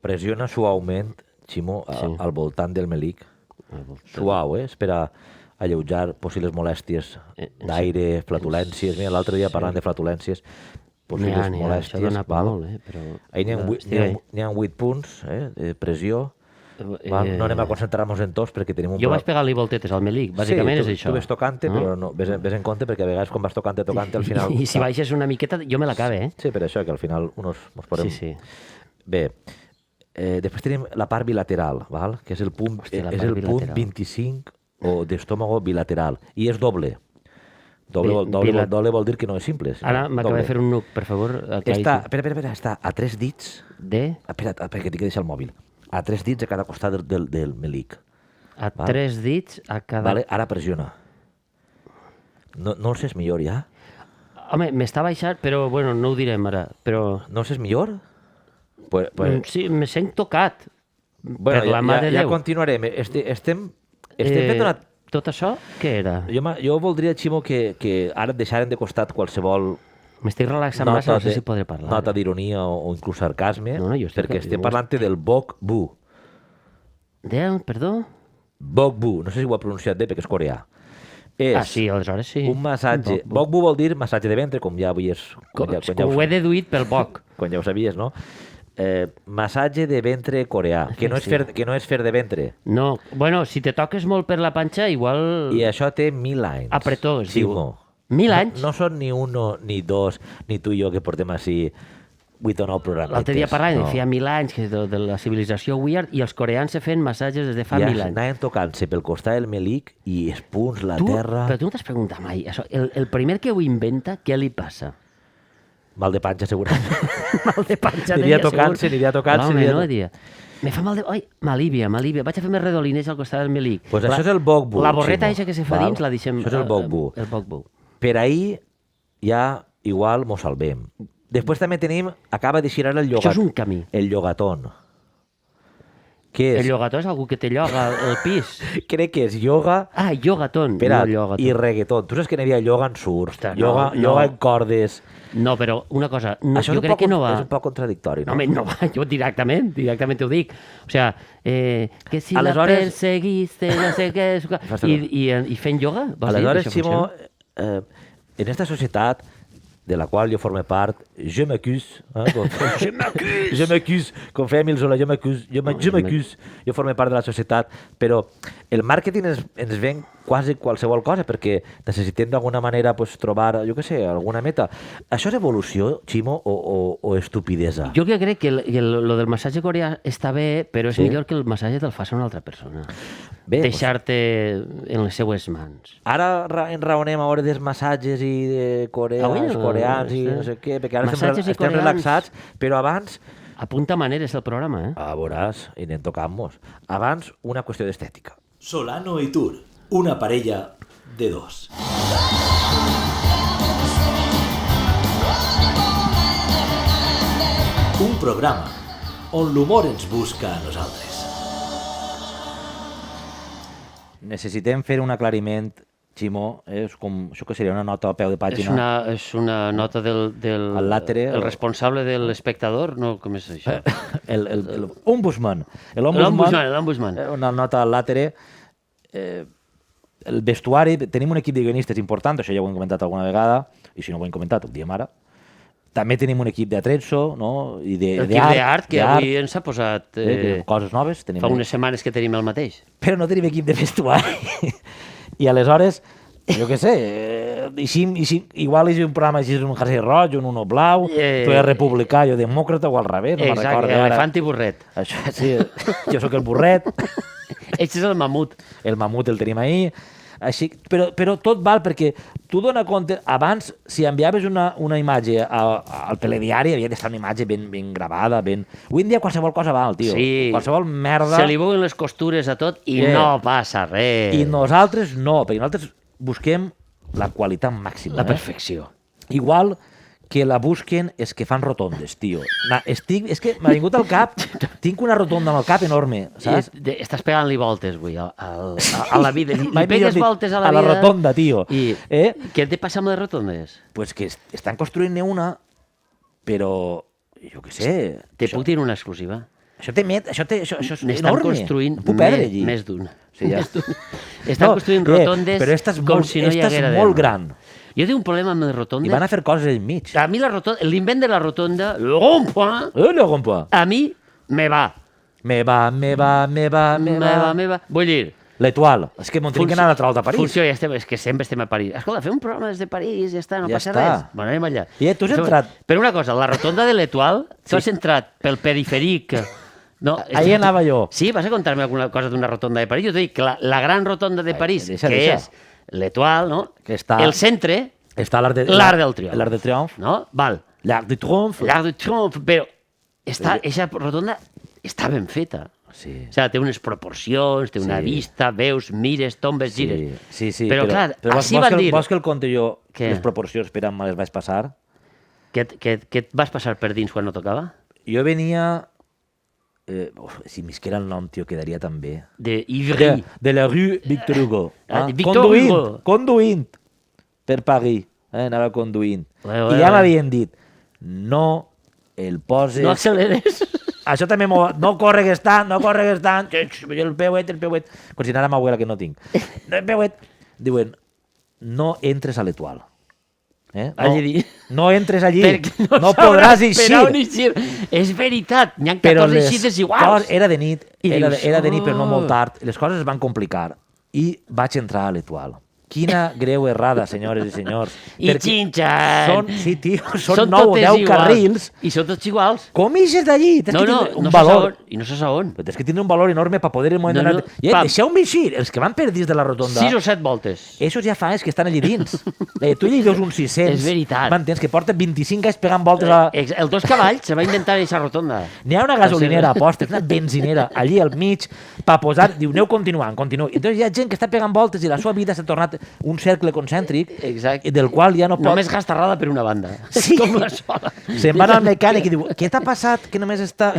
pressiona suaument, Ximo, al voltant del melic. Suau, és per a alleujar possibles molèsties d'aire, flatulències. Mira, l'altre dia parlant de flatulències, possibles molèsties. Això dona per molt, però... Ahí n'hi ha 8 punts de pressió. No anem a concentrar-nos en tots perquè tenim un... Jo vaig pegar-li voltetes al melic, bàsicament és això. Sí, tu ves tocant-te, però ves en compte perquè a vegades quan vas tocant-te, al final... I si baixes una miqueta, jo me l'acabe, eh? Sí, per això, que al final mos podem... Sí. Bé, després tenim la part bilateral, val? Que és el punt 25 o d'estómago bilateral, i és doble. Doble vol dir que no és simple. Ara m'acaba de fer un nuc, per favor. Espera, està a 3 dits... De? Espera, perquè t'he de deixar el mòbil. A 3 dits a cada costat del melic. A 3 dits a cada... Vale, ara pressiona. No el sents millor, ja? Home, m'està baixant, però, bueno, no ho direm ara, però... No el sents millor? Sí, me sent tocat. Bueno, per la mà de Déu. Ja continuarem. Estem fent una... Tot això, què era? Jo voldria, Ximo, que ara et deixaren de costat qualsevol... M'estic relaxant massa, no sé si podré parlar. Nota d'ironia o inclús sarcasme, perquè estem jo parlant del Bok Bu. Perdó? Bok Bu, no sé si ho ha pronunciat bé perquè és coreà. Sí, aleshores sí. Un massatge. Bok Bu vol dir massatge de ventre, com ja havies... Ho he deduït pel Bok. Quan ja ho sabies, no? Massatge de ventre coreà, que no és fer de ventre. No, bueno, si te toques molt per la panxa, igual... I això té 1000 anys. Apretó, es diu. 1000 anys? No són ni uno, ni dos, ni tu i jo que portem així 8 o 9 programetes. L'altre dia parlàvem, feia 1000 anys de la civilització weird, i els coreans se feien massatges des de fa 1000 anys. Anaven tocant-se pel costat del melic i els punts, la terra... Però tu no t'has preguntat mai, això, el primer que ho inventa, què li passa? Mal de panxa, segurament. Mal de panxa, aniria tocant-se. Home, no, diria... Me fa mal de... Ai, m'alivia. Vaig a fer més redolines al costat del melic. Pues això és el Bok Bu. La borreta eixa que se fa dins la deixem... Això és el Bok Bu. El Bok Bu. Per ahir ja igual mos salvem. Després també tenim... Acaba de xirar el llogatón. Això és un camí. El llogatón. Què és? El llogató és algú que te lloga el pis. Crec que és lloga... llogatón, no llogató. I reggaeton. Tu saps que n'hi havia lloga en surf, lloga en cordes... No, però una cosa, jo crec que no va... És un poc contradictori, no? Home, no va, jo directament t'ho dic. O sigui, que si la perseguiste, no sé què... I fent ioga? Aleshores, Ximo, en esta societat de la qual jo forme part, je m'accuse, com feia Emil Zola, je m'accuse, jo forme part de la societat, però el màrqueting ens ven quasi qualsevol cosa, perquè necessitem d'alguna manera trobar, jo què sé, alguna meta. Això és evolució, Ximo, o estupidesa? Jo crec que lo del massatge coreà està bé, però és millor que el massatge te'l faci una altra persona. Deixar-te en les seues mans. Ara enraonem a hora dels massatges i de coreans i no sé què, perquè ara estem relaxats, però abans... Apunta maneres el programa, eh? Veuràs, i anem tocant-nos. Abans, una qüestió d'estètica. Solano i Tur, una parella de dos. Un programa on l'humor ens busca a nosaltres. Necessitem fer un aclariment, Ximo, és com això que seria una nota a peu de pàgina. És una nota del el responsable de l'espectador, no, com és això? El ombudsman. L'ombudsman. Una nota al làtere. El vestuari, tenim un equip de guionistes important, això ja ho hem comentat alguna vegada, i si no ho hem comentat, ho diem ara. També tenim un equip d'atrezo, no? L'equip d'art, que avui ens ha posat... coses noves. Fa unes setmanes que tenim el mateix. Però no tenim equip de vestuari. I aleshores, jo què sé, igual és un programa així, un jersei roig, un uno blau, tu eres republicà, jo demòcrata, o al revés, no me'n recordo. Exacte, elefant i burret. Això, sí, jo sóc el burret. Ell és el mamut. El mamut el tenim ahí. Així, però tot val perquè tu dona compte, abans si enviaves una imatge al telediari havia d'estar una imatge ben gravada, ben... Avui en dia qualsevol cosa val, tio. Sí. Qualsevol merda... Se li veuen les costures a tot i no passa res. I nosaltres no, perquè nosaltres busquem la qualitat màxima. La perfecció. Igual que la busquen és que fan rotondes, tio. És que m'ha vingut al cap, tinc una rotonda amb el cap enorme, saps? Estàs pegant-li voltes, avui, a la vida. Li pegues voltes a la vida. A la rotonda, tio. I què te passa amb les rotondes? Pues que estan construint-ne una, però, jo què sé... Te puc dir una exclusiva? Això és N'estan enorme. construint No puc perdre allí. més d'una. Sí, ja. Estan construint rotondes però esta és com si no hi haguera és molt demà. gran. Jo tinc un problema amb les I rotondes. van a fer coses al mig. A mi l'invent de la rotonda, le rond-point, No compa. a mi me va. Me va. Vull dir, L'Etoile. És que m'ho tenim que anar a l'altre de París. Funció, ja estem, és que sempre estem a París. Escolta, fem un programa des de París, ja està, no Ja passa està. res. Bueno, anem allà. I tu has entrat. Però una cosa, la rotonda de l'Etoile, tu has entrat pel perifèric. No, Ahí anava jo. Sí, vas a contar-me alguna cosa d'una rotonda de París? Jo t'he dit que la gran rotonda de París, deixa. que és l'Etoile, no? Que està- El centre, Està l'Arc del Triomf. L'Arc de Triomf. no? Val. L'Arc de Triomf. L'Arc de Triomf, però eixa rotonda està ben feta. Sí. O sigui, té unes proporcions, té una Sí. vista, veus, mires, tombes, gires. Sí. Però clar, però així van dir... Vols que el conte jo Què? les proporcions per on me les vaig passar? Què et vas passar per dins quan no tocava? Jo venia... si m'isquera el nom, tio, quedaria tan bé. De Ivry. De la rue Victor Hugo. Ah, de Victor Hugo. Conduint per París. Anava conduint. Ué, I ja m'havien dit, no el poses... No acceleres. Això també no corregues tant, no corregues tant. El peuet. Com si anara ma abuela, que no tinc. El peuet. Diuen, no entres a l'Etoile. Allí. No entres allí. Perquè No sabràs podràs per eixir. on eixir. És veritat, n'hi ha 14 eixides iguals. Era de nit, I dius, era de nit, però no oh. molt tard. Les coses es van complicar. I vaig entrar a l'Etoile. Quina greu errada, senyores i senyors. I Perquè xinxan. Sí, tio, són 9 o totes 10 iguals. carrils. I són tots iguals. Com ixes d'allí? Tens que No, tindre un no valor. saps on. I no saps on. Però tens que tindre un valor enorme per poder en un moment No, donat... no, pam. Deixeu-me eixir. Els que van per dins de la rotonda... 6 o 7 voltes. Esos ja fa anys que estan allí dins. Tu allà hi veus uns 600. És veritat. M'entens? Que porta 25 anys pegant voltes a... El dos cavalls se va inventar aquesta rotonda. N'hi ha una gasolinera aposta, una benzinera, allí al mig, per posar... Diu, aneu continuant, continuï. Entonces hi ha gent que està pegant voltes i la seva vida s'ha tornat un cercle concèntric Exacte. del qual ja no pot... Només gastarrada per una banda. Sí. Com la sola. Se'n van al mecànic i diu, què t'ha passat? Que només està...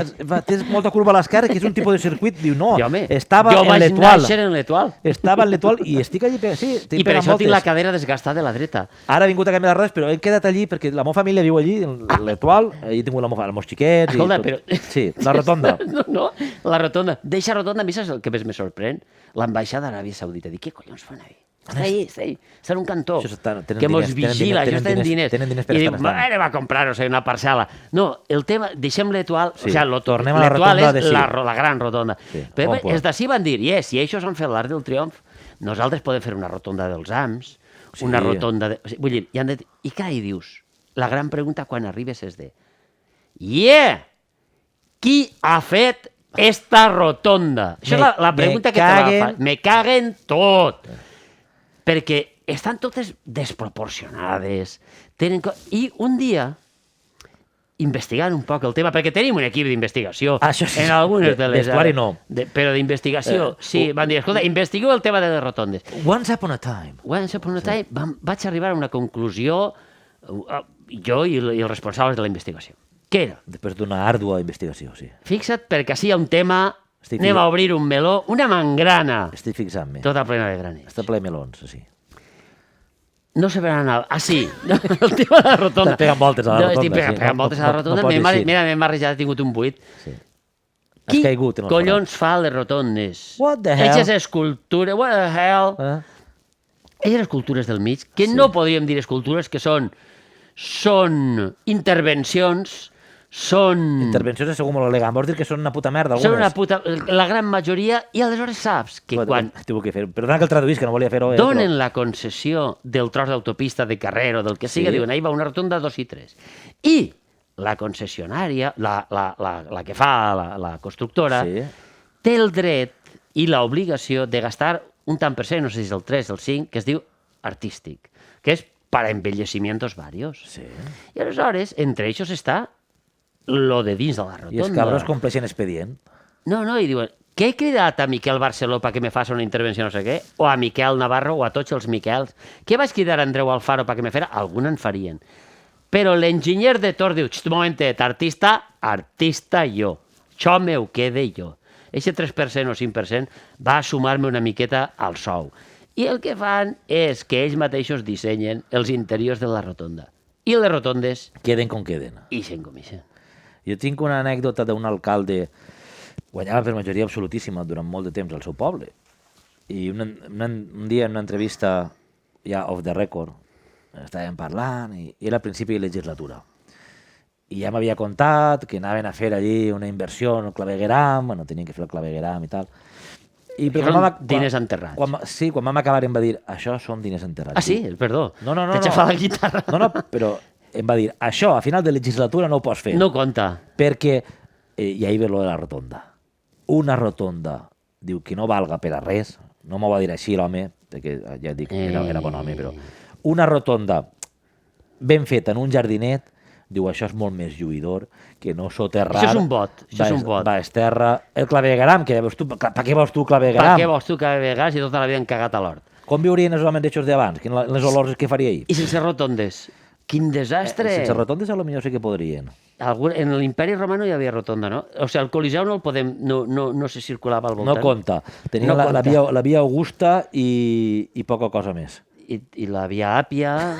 Tens molta curva a l'esquerra, que és un tipus de circuit. Diu, no, Jo, home, estava jo en vaig l'Etoile. néixer en l'Etoile. Estava en l'Etoile i estic allí... Sí, estic I per pegant això tinc la voltes. cadera desgastada de la dreta. Ara he vingut a canviar de rodes, però he quedat allí perquè la meva família viu allí, en l'Etoile, he tingut els meus xiquets... Escolta, i tot. però... Sí, la rotonda. No, la rotonda. D'eixa rotonda, a mi saps el que més me sorprèn? L'ambaixada d'Aràbia Saudita. Dic, què collons fan ahí? Està ahí. Està en un cantó. Això tenen que mos diners, vigila, això tenen diners. Tenen diners per I estar dic, estant. anem a comprar, o sigui, una parcel·la. No, el tema, deixem l'Etoile, Sí, o sigui, tornem a la l'Etoile rotonda de és sí. la gran rotonda. Sí, Però on pot. els d'ací van dir, si ells han fet l'Arc del Triomf, nosaltres podem fer una rotonda dels Ams, una Sí. rotonda de... O sigui, vull dir, i clar, hi dius, la gran pregunta quan arribes és de... Qui ha fet esta rotonda? Això és la pregunta que te la fa. Me caguen tot. Perquè estan totes desproporcionades. I un dia, investigant un poc el tema, perquè tenim un equip d'investigació Això sí. en algunes de les... Vestuari no. Però d'investigació, sí, van dir, escolta, investigueu el tema de les rotondes. Once upon a time. Once upon a time vaig arribar a una conclusió, jo i els responsables de la investigació. Què era? Després d'una àrdua investigació, sí. Fixa't, perquè així hi ha un tema, Estic anem fixat. a obrir un meló, una mangrana, Estic fixant-me. tota plena de granells. Està ple de melons, sí. No se veran al... Ah, sí, el tema de la rotonda. Estàs pegant voltes a la rotonda, Estic pegant sí. voltes a la No rotonda. pots eixir. Mira, m'he marrejat, he tingut un buit. Sí. Has Qui caigut en el collons fa les rotondes? What the hell? Eixes escultures, what the hell? Eixes escultures del mig, que no podríem dir escultures, que són intervencions, són... Intervencions de segur molt elegant. Vols dir que són una puta merda, Són algunes? una puta... La gran majoria, i aleshores saps que quan Tinc que fer. Perdona que el traduís, que no volia fer-ho. donen la concessió del tros d'autopista, de carrer o del que sigui, Sí. diuen, ahí va una rotonda 2 i 3. I la concessionària, la que fa la constructora, Sí. té el dret i l'obligació de gastar un tant per cent, no sé si és el 3 o el 5, que es diu artístic, que és para embellecimientos varios. Sí. I aleshores, entre ells està lo de dins de la rotonda. I els cabros compleixen expedient. No, i diuen, què he cridat a Miquel Barceló perquè me faci una intervenció no sé què? O a Miquel Navarro o a tots els Miquels? Què vaig cridar a Andreu Alfaro perquè me fera? Algun en farien. Però l'enginyer de Tor diu, un momentet, artista jo. Això m'ho quede jo. Eixe 3% o 5% va sumar-me una miqueta al sou. I el que fan és que ells mateixos dissenyen els interiors de la rotonda. I les rotondes Queden com queden. ixen com ixen. Jo tinc una anècdota d'un alcalde guanyava per majoria absolutíssima durant molt de temps al seu poble. I un dia en una entrevista ja off the record estàvem parlant i era a principi de legislatura. I ja m'havia contat que anaven a fer allí una inversió en el clavegueram, bueno, tenien que fer el clavegueram i tal. I diners enterrats. Quan vam acabar em va dir, això són diners enterrats. Ah, sí? Perdó. No. T'he xafat la guitarra. No, però em va dir, això a final de legislatura no ho pots fer. No compta. Perquè, i ahir ve lo de la rotonda. Una rotonda, diu que no valga per a res, no m'ho va dir així l'home, perquè ja et dic, era bon home, però una rotonda ben feta en un jardinet, diu, això és molt més lluïdor que no soterrar. Això és un bot, això és un bot. Va, esterra. El clavegueram, que veus tu, per què vols tu clavegueram? Per què vols tu clavegueram si tota la vida han cagat a l'hort? Com viurien els homes d'aixòs d'abans? Les olors que faria ell? I sense rotondes. Quin desastre! Sense rotondes potser sí que podrien. En l'imperi romà no hi havia rotonda, no? O sigui, el Coliseu no el podem... No se circulava al voltant. No compta. Tenia la via Augusta i poca cosa més. I la via Àpia...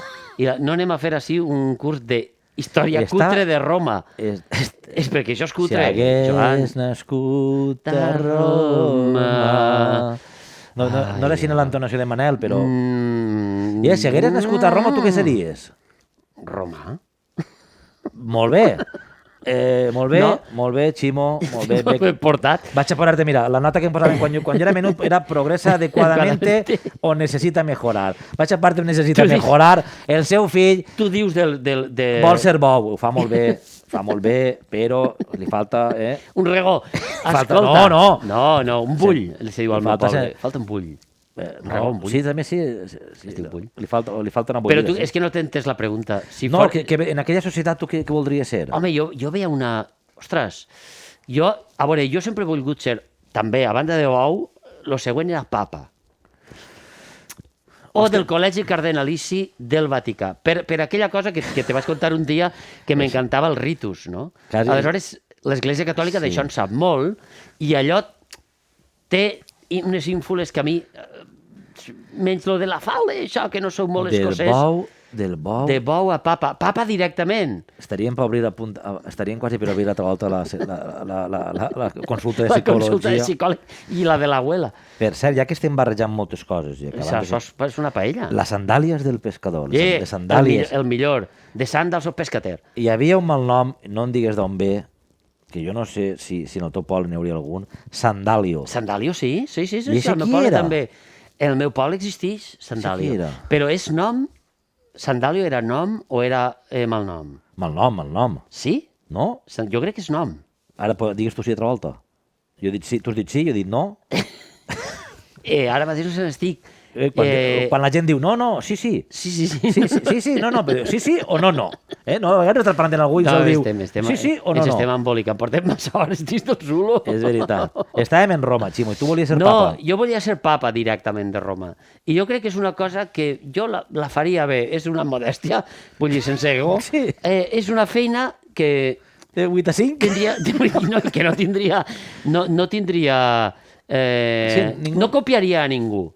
No anem a fer així un curs de història cutre de Roma. És perquè això és cutre. Si hagués nascut a Roma... No era així l'entonació de Manel, però... Si hagueres nascut a Roma, tu què series? Roma. Molt bé. Molt bé, Ximo, molt bé. No l'he portat. Vaig a posar-te, mira, la nota que em posaven quan jo era menut era progresa adequadamente o necessita mejorar. Vaig a part de necessita mejorar. El seu fill... Tu dius del... Vol ser bou, ho fa molt bé, però li falta... Un regó. Escolta. No, un bull, li diu al meu poble. Falta un bull. Sí, també sí. Li falta una bullida. Però tu, és que no t'he entès la pregunta. No, que en aquella societat tu què voldries ser? Home, jo veia una... Ostres, jo sempre he volgut ser, també, a banda de bou, el següent era papa. O del Col·legi Cardenalici del Vaticà. Per aquella cosa que te vaig contar un dia que m'encantava el ritus, no? Aleshores, l'Església Catòlica d'això en sap molt i allò té unes ínfules que a mi... menys lo de la falda, això, que no sou molt escocès. Del bou... De bou a papa. Papa directament. Estaríem quasi per obrir l'altra volta la consulta de La psicologia. consulta de psicòleg i la de l'abuela. Per cert, ja que estem barrejant moltes coses... Això és una paella. Les sandàlies del pescador. Les sandàlies. El millor. De sandals o pescater. Hi havia un malnom, no em digues d'on ve, que jo no sé si en el teu poble n'hi hauria algun, Sandalio. Sandalio, sí. Sí, el meu poble també. El meu poble existeix, Sandalio. Però és nom... Sandalio era nom o era malnom? Malnom. Sí? No? Jo crec que és nom. Ara digues tu sí altra volta. Jo he dit sí, tu has dit sí, jo he dit no. Ara mateix no se n'estic. Quan la gent diu no, sí. Sí, no, però sí o no. No, a vegades estàs parlant amb algú i se'l diu sí o no. Ens estem embolicant, portem massa hores dins del zulo. És veritat. Estàvem en Roma, Ximo, i tu volies ser No, papa. jo volia ser papa directament de Roma. I jo crec que és una cosa que jo la faria bé. És una modèstia, vull dir, sense ego. Sí. És una feina que... De 8 a 5? Que no tindria... No copiaria a ningú.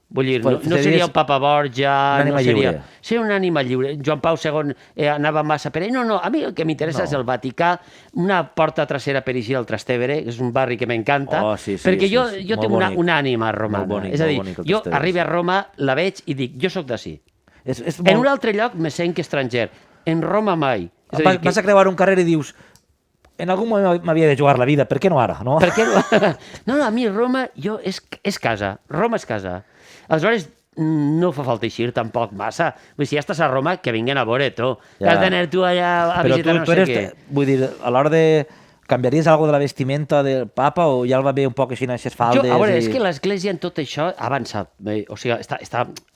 Vull dir, no seria el Papa Borja... Un ànima lliure. Seria un ànima lliure. Joan Pau II anava massa per ell. No, a mi el que m'interessa és el Vaticà, una porta trasera per eixir al Trastevere, que és un barri que m'encanta, perquè jo tinc una ànima romana. És a dir, jo arribo a Roma, la veig i dic, jo sóc d'ací. En un altre lloc me sent que estranger. En Roma mai. Vas a creuar un carrer i dius... En algun moment m'havia de jugar la vida, per què no ara? No, per què no? No, a mi Roma és casa. Roma és casa. Aleshores, no fa falta eixir tampoc massa. Vull dir, si ja estàs a Roma, que vinguen a veure, tu. Que has d'anar tu allà a visitar no sé què. Vull dir, a l'hora de... Canviaries alguna de la vestimenta del papa o ja el va bé un poc així en aquestes faldes? A veure, és que l'Església en tot això ha avançat. O sigui,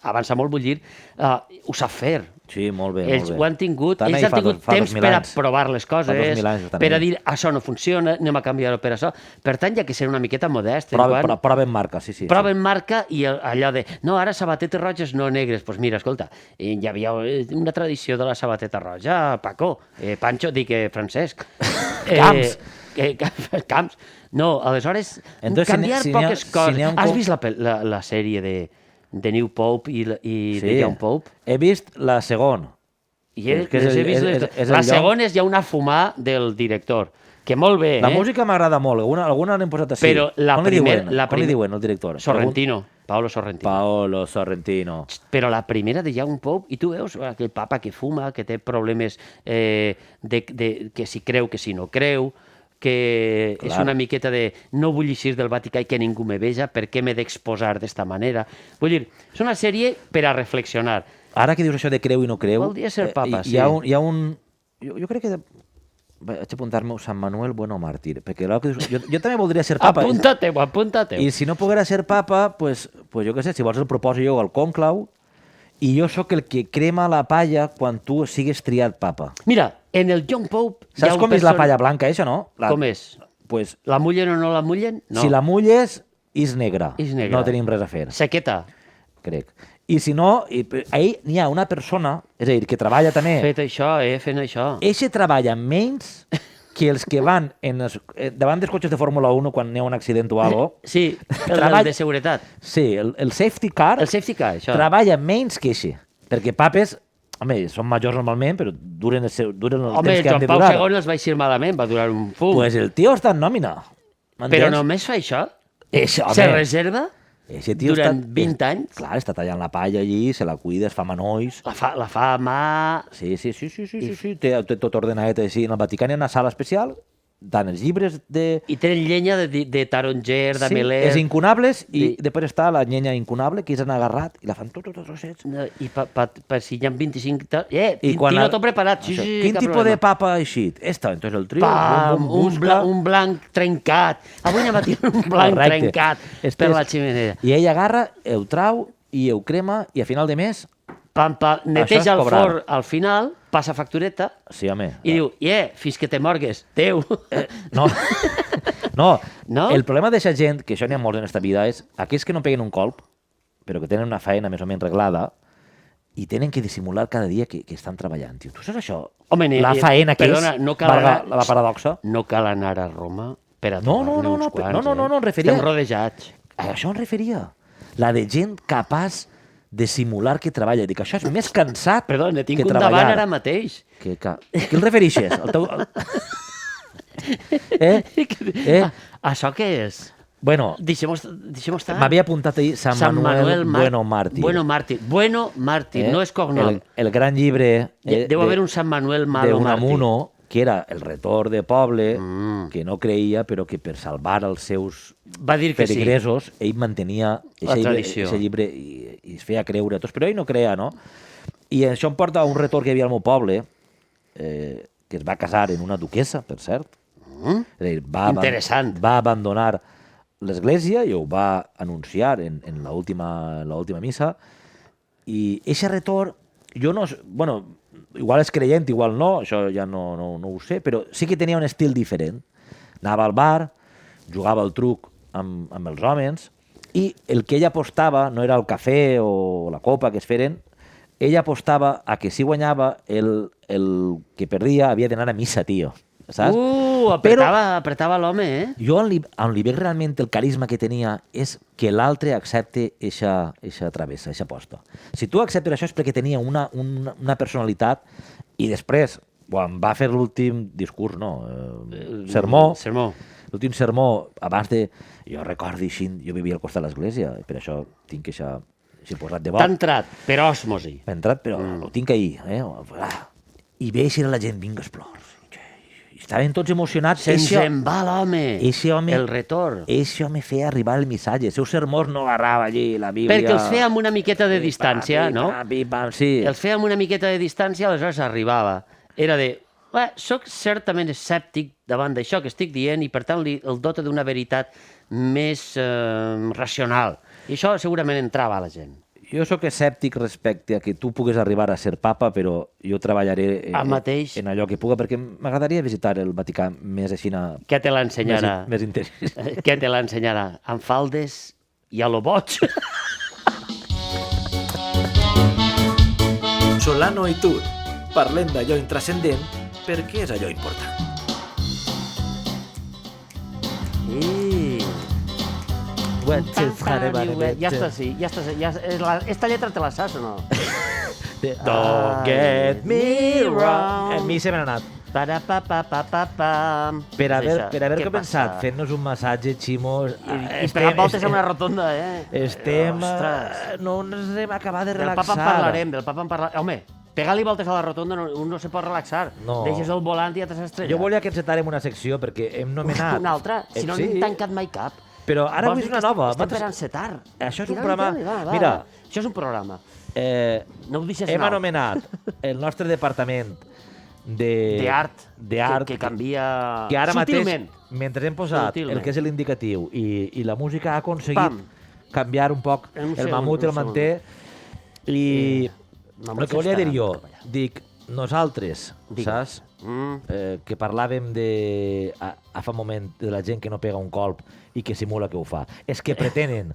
avança molt, vull dir, ho sap fer. Sí, molt bé, ells ho han tingut, ells han tingut temps per a provar les coses, per a dir això no funciona, anem a canviar-ho per això. Per tant, hi ha que ser una miqueta modest. Prova en marca, sí. Prova en marca i allò de, no, ara sabatetes roges no negres. Doncs mira, escolta, hi havia una tradició de la sabateta roja, Paco, Pancho, dic Francesc. Camps. No, aleshores, canviar poques coses. Has vist la sèrie de New Pope i de Young Pope? He vist la segona. La segona és ja una fumar del director. Que molt bé, La música m'agrada molt, alguna l'hem posat així. Però Com li diuen el director? Sorrentino, Paolo Sorrentino. Paolo Sorrentino. Però la primera de Young Pope, i tu veus aquell papa que fuma, que té problemes que si creu, que si no creu, que és una miqueta de no vull eixir del Vaticà i que ningú me veja, per què m'he d'exposar d'esta manera? Vull dir, és una sèrie per a reflexionar. Ara que dius això de creu i no creu... Voldria ser papa, hi ha un... Jo crec que... Vaig apuntar-me Sant Manuel Bueno Màrtir, perquè jo també voldria ser papa. Apunta-te-ho. I si no poguera ser papa, pues jo què sé, si vols el proposo jo al conclau, i jo sóc el que crema la palla quan tu sigues triat papa. Mira, en el Young Pope... Saps com és la palla blanca, això, no? Com és? Pues, la mullen o no la mullen? No. Si la mulles, és negra. És negra. No tenim res a fer. Sequeta. Crec. I si no, ahí n'hi ha una persona, és a dir, que treballa també... Fent això. Eixe treballa menys que els que van davant dels cotxes de Fórmula 1 quan n'hi ha un accident o alguna cosa. Sí, el de seguretat. Sí, el safety car, això. Treballa menys que eixe. Perquè papes, home, són majors normalment, però duren el temps que han de durar. Home, Joan Pau II els va eixir malament, va durar un fum. Pues el tio està en nòmina. Però només fa això? Se reserva? Durant 20 anys? Clar, està tallant la palla allí, se la cuida, es fa manolls. La fa a mà... Sí. Té tot ordenadet així. En el Vaticà hi ha una sala especial, tant els llibres de... I tenen llenya de taronger, de meler... Sí, és incunables, i després està la llenya incunable, que és en agarrat, i la fan tots trossets. I per si hi ha 25... Tino tot preparat. Quin tipus de papa ha eixit? Entonces el trio... Un blanc trencat. Avui anem a tirar un blanc trencat per la ximenea. I ell agarra, ho trau, i ho crema, i a final de mes... Neteja el forn al final, passa factureta, sí, home, i diu, fins que te morgues, Déu. No, el problema d'aquesta gent, que això n'hi ha molts en aquesta vida, és aquells que no peguen un colp, però que tenen una feina més o menys reglada, i tenen que dissimular cada dia que estan treballant. Tio, tu saps això? Home, la feina que és, la paradoxa. No cal anar a Roma per a trobar-ne uns quants. No, em referia... Estem rodejats. A això em referia. La de gent capaç de simular que treballa. Dic, això és més cansat que treballar. Ne tinc un davant ara mateix. Què el refereixes? Això què és? Bueno, deixem estar. M'havia apuntat ahir Sant Manuel Bueno Màrtir. Bueno Màrtir, no és cognom. El gran llibre... Deu haver un Sant Manuel Malo Màrtir. D'Unamuno, que era el retor de poble, que no creia, però que per salvar els seus peregresos, ell mantenia aquest llibre i es feia creure a tots. Però ell no creia, no? I això em porta a un retor que hi havia al meu poble, que es va casar en una duquessa, per cert. Interessant. Va abandonar l'església i ho va anunciar en l'última missa. I aquest retor, jo no... Bueno, igual és creient, igual no, això ja no ho sé, però sí que tenia un estil diferent. Anava al bar, jugava al truc amb els homes, i el que ell apostava no era el cafè o la copa que es feren, ell apostava a que si guanyava el que perdia havia d'anar a missa, tio. Saps? Apretava l'home, eh? Jo on li veig realment el carisma que tenia és que l'altre accepte eixa travessa, eixa aposta. Si tu acceptes això és perquè tenia una personalitat i després, quan va fer l'últim discurs, sermó, l'últim sermó, abans de... Jo recordo així, jo vivia al costat de l'església, per això tinc això posat de bo. T'ha entrat, per osmosi. M'ha entrat, però ho tinc ahir. I veig la gent, vinga, explors. Estaven tots emocionats. Se'ns en va l'home, el retor. Eixe home feia arribar el missatge. El seu sermó no agarrava allí la Bíblia. Perquè els feia amb una miqueta de distància, no? Sí. Els feia amb una miqueta de distància, aleshores arribava. Era de, soc certament escèptic davant d'això que estic dient i per tant el dota d'una veritat més racional. I això segurament entrava a la gent. Jo sóc escèptic respecte a que tu pugues arribar a ser papa, però jo treballaré en allò que puga, perquè m'agradaria visitar el Vaticà més així... Què te l'ensenyarà? Més intens. Què te l'ensenyarà? Amb faldes i a lo boig? Solano i tu, parlem d'allò intrascendent perquè és allò important. Ja està, sí. Esta lletra te la saps o no? Don't get me wrong. En mi se m'ha anat. Per haver començat fent-nos un massatge, Ximo... I pegant voltes a una rotonda, Estem... No ens hem acabat de relaxar. Del papa en parlarem. Home, pegar-li voltes a la rotonda un no se pot relaxar. No. Deixes el volant i ja t'has estrellat. Jo volia que encetarem una secció perquè hem nomenat... Una altra? Si no n'hem tancat mai cap. Però ara vull una nova. Estem per encetar. Això és un programa... Mira... Això és un programa. No ho deixes hem anomenat el nostre departament d'art que canvia que ara sutilment. Mateix, mentre hem posat el que és l'indicatiu i la música ha aconseguit canviar un poc el mamut i el manter i el que volia dir jo, dic, nosaltres, saps? Que parlàvem fa un moment de la gent que no pega un colp i que simula que ho fa. És que pretenen.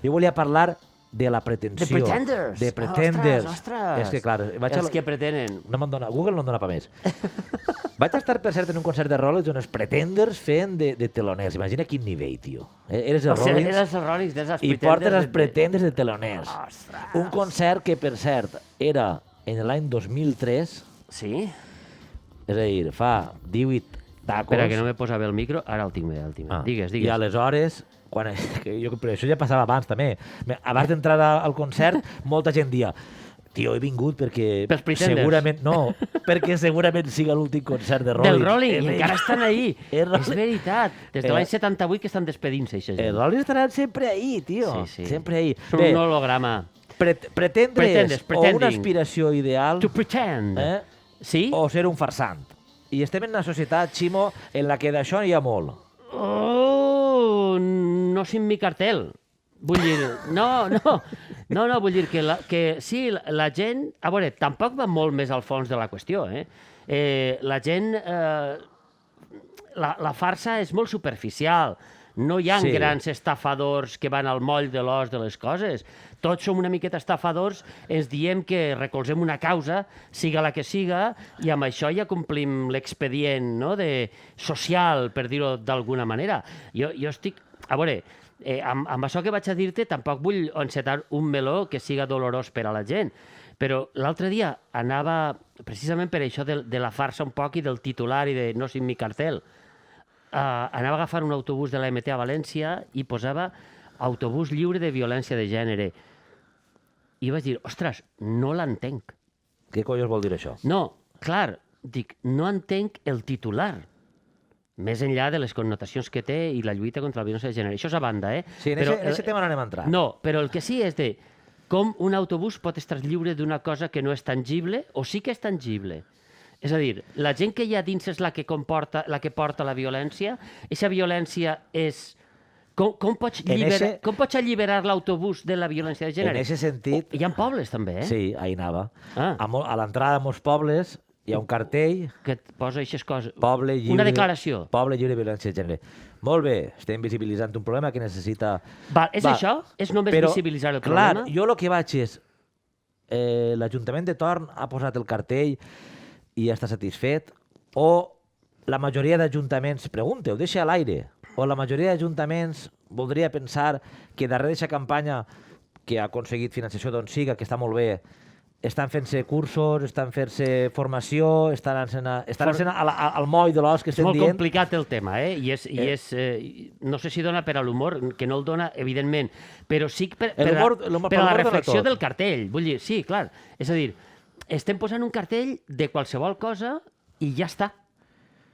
Jo volia parlar de la pretensió. De pretenders. De pretenders. Ostres. És que, clar... Els que pretenen. Google no em dona pa més. Vaig estar, per cert, en un concert de Rollins on els pretenders feien de teloners. Imagina quin nivell, tio. Eres el Rollins... Eres el Rollins, i portes els pretenders de teloners. Ostres. Un concert que, per cert, era en l'any 2003. Sí? És a dir, fa 18 tacos. Espera, que no me posa bé el micro. Ara el tinc bé, Digues. I aleshores... Però això ja passava abans, també. Abans d'entrar al concert, molta gent dia tio, he vingut perquè... Pels pretenders. Segurament... No, perquè segurament siga l'últim concert de Rollins. Del Rolling, encara estan ahí. És veritat. Des de l'any 78 que estan despedint-se, això. Els Rollins estaran sempre ahí, tio. Sí. Sempre ahí. Són un holograma. Pretendres o una aspiració ideal... To pretend. Sí? O ser un farsant. I estem en una societat, Ximo, en la que d'això hi ha molt. No sin mi cartel. Vull dir, no, vull dir que sí, la gent... A veure, tampoc va molt més al fons de la qüestió, La gent... La farsa és molt superficial. No hi ha grans estafadors que van al moll de l'os de les coses. Tots som una miqueta estafadors, ens diem que recolzem una causa, siga la que siga, i amb això ja complim l'expedient social, per dir-ho d'alguna manera. Jo estic... A veure, amb això que vaig a dir-te, tampoc vull encetar un meló que siga dolorós per a la gent, però l'altre dia anava, precisament per això de la farsa un poc i del titular i de no sin mi cartel, anava a agafar un autobús de la MT a València i posava autobús lliure de violència de gènere. I vaig dir, ostres, no l'entenc. Què collons vol dir això? No, clar, dic, no entenc el titular. Més enllà de les connotacions que té i la lluita contra la violència de gènere. Això és a banda, Sí, en aquest tema no anem a entrar. No, però el que sí és de com un autobús pot estar lliure d'una cosa que no és tangible o sí que és tangible. És a dir, la gent que hi ha dins és la que porta la violència. Aquesta violència és... Com pots alliberar l'autobús de la violència de gènere? En aquest sentit... Hi ha pobles, també, Sí, ahí anava. Ah. A l'entrada de molts pobles hi ha un cartell... Que et posa aquestes coses. Poble lliure... Una declaració. Poble lliure de violència de gènere. Molt bé, estem visibilitzant un problema que necessita... Això? És només visibilitzar el problema? Clar, jo el que vaig és... L'Ajuntament de Torn ha posat el cartell i està satisfet, o la majoria d'ajuntaments, pregunte, ho deixa a l'aire, o la majoria d'ajuntaments voldria pensar que darrere d'aquesta campanya que ha aconseguit financiació d'on siga, que està molt bé, estan fent-se cursos, estan fent-se formació, estan sent al moll de l'os que estem dient. És molt complicat el tema, I no sé si dona per a l'humor, que no el dona, evidentment, però sí per a la reflexió del cartell. Vull dir, sí, clar. És a dir, estem posant un cartell de qualsevol cosa i ja està.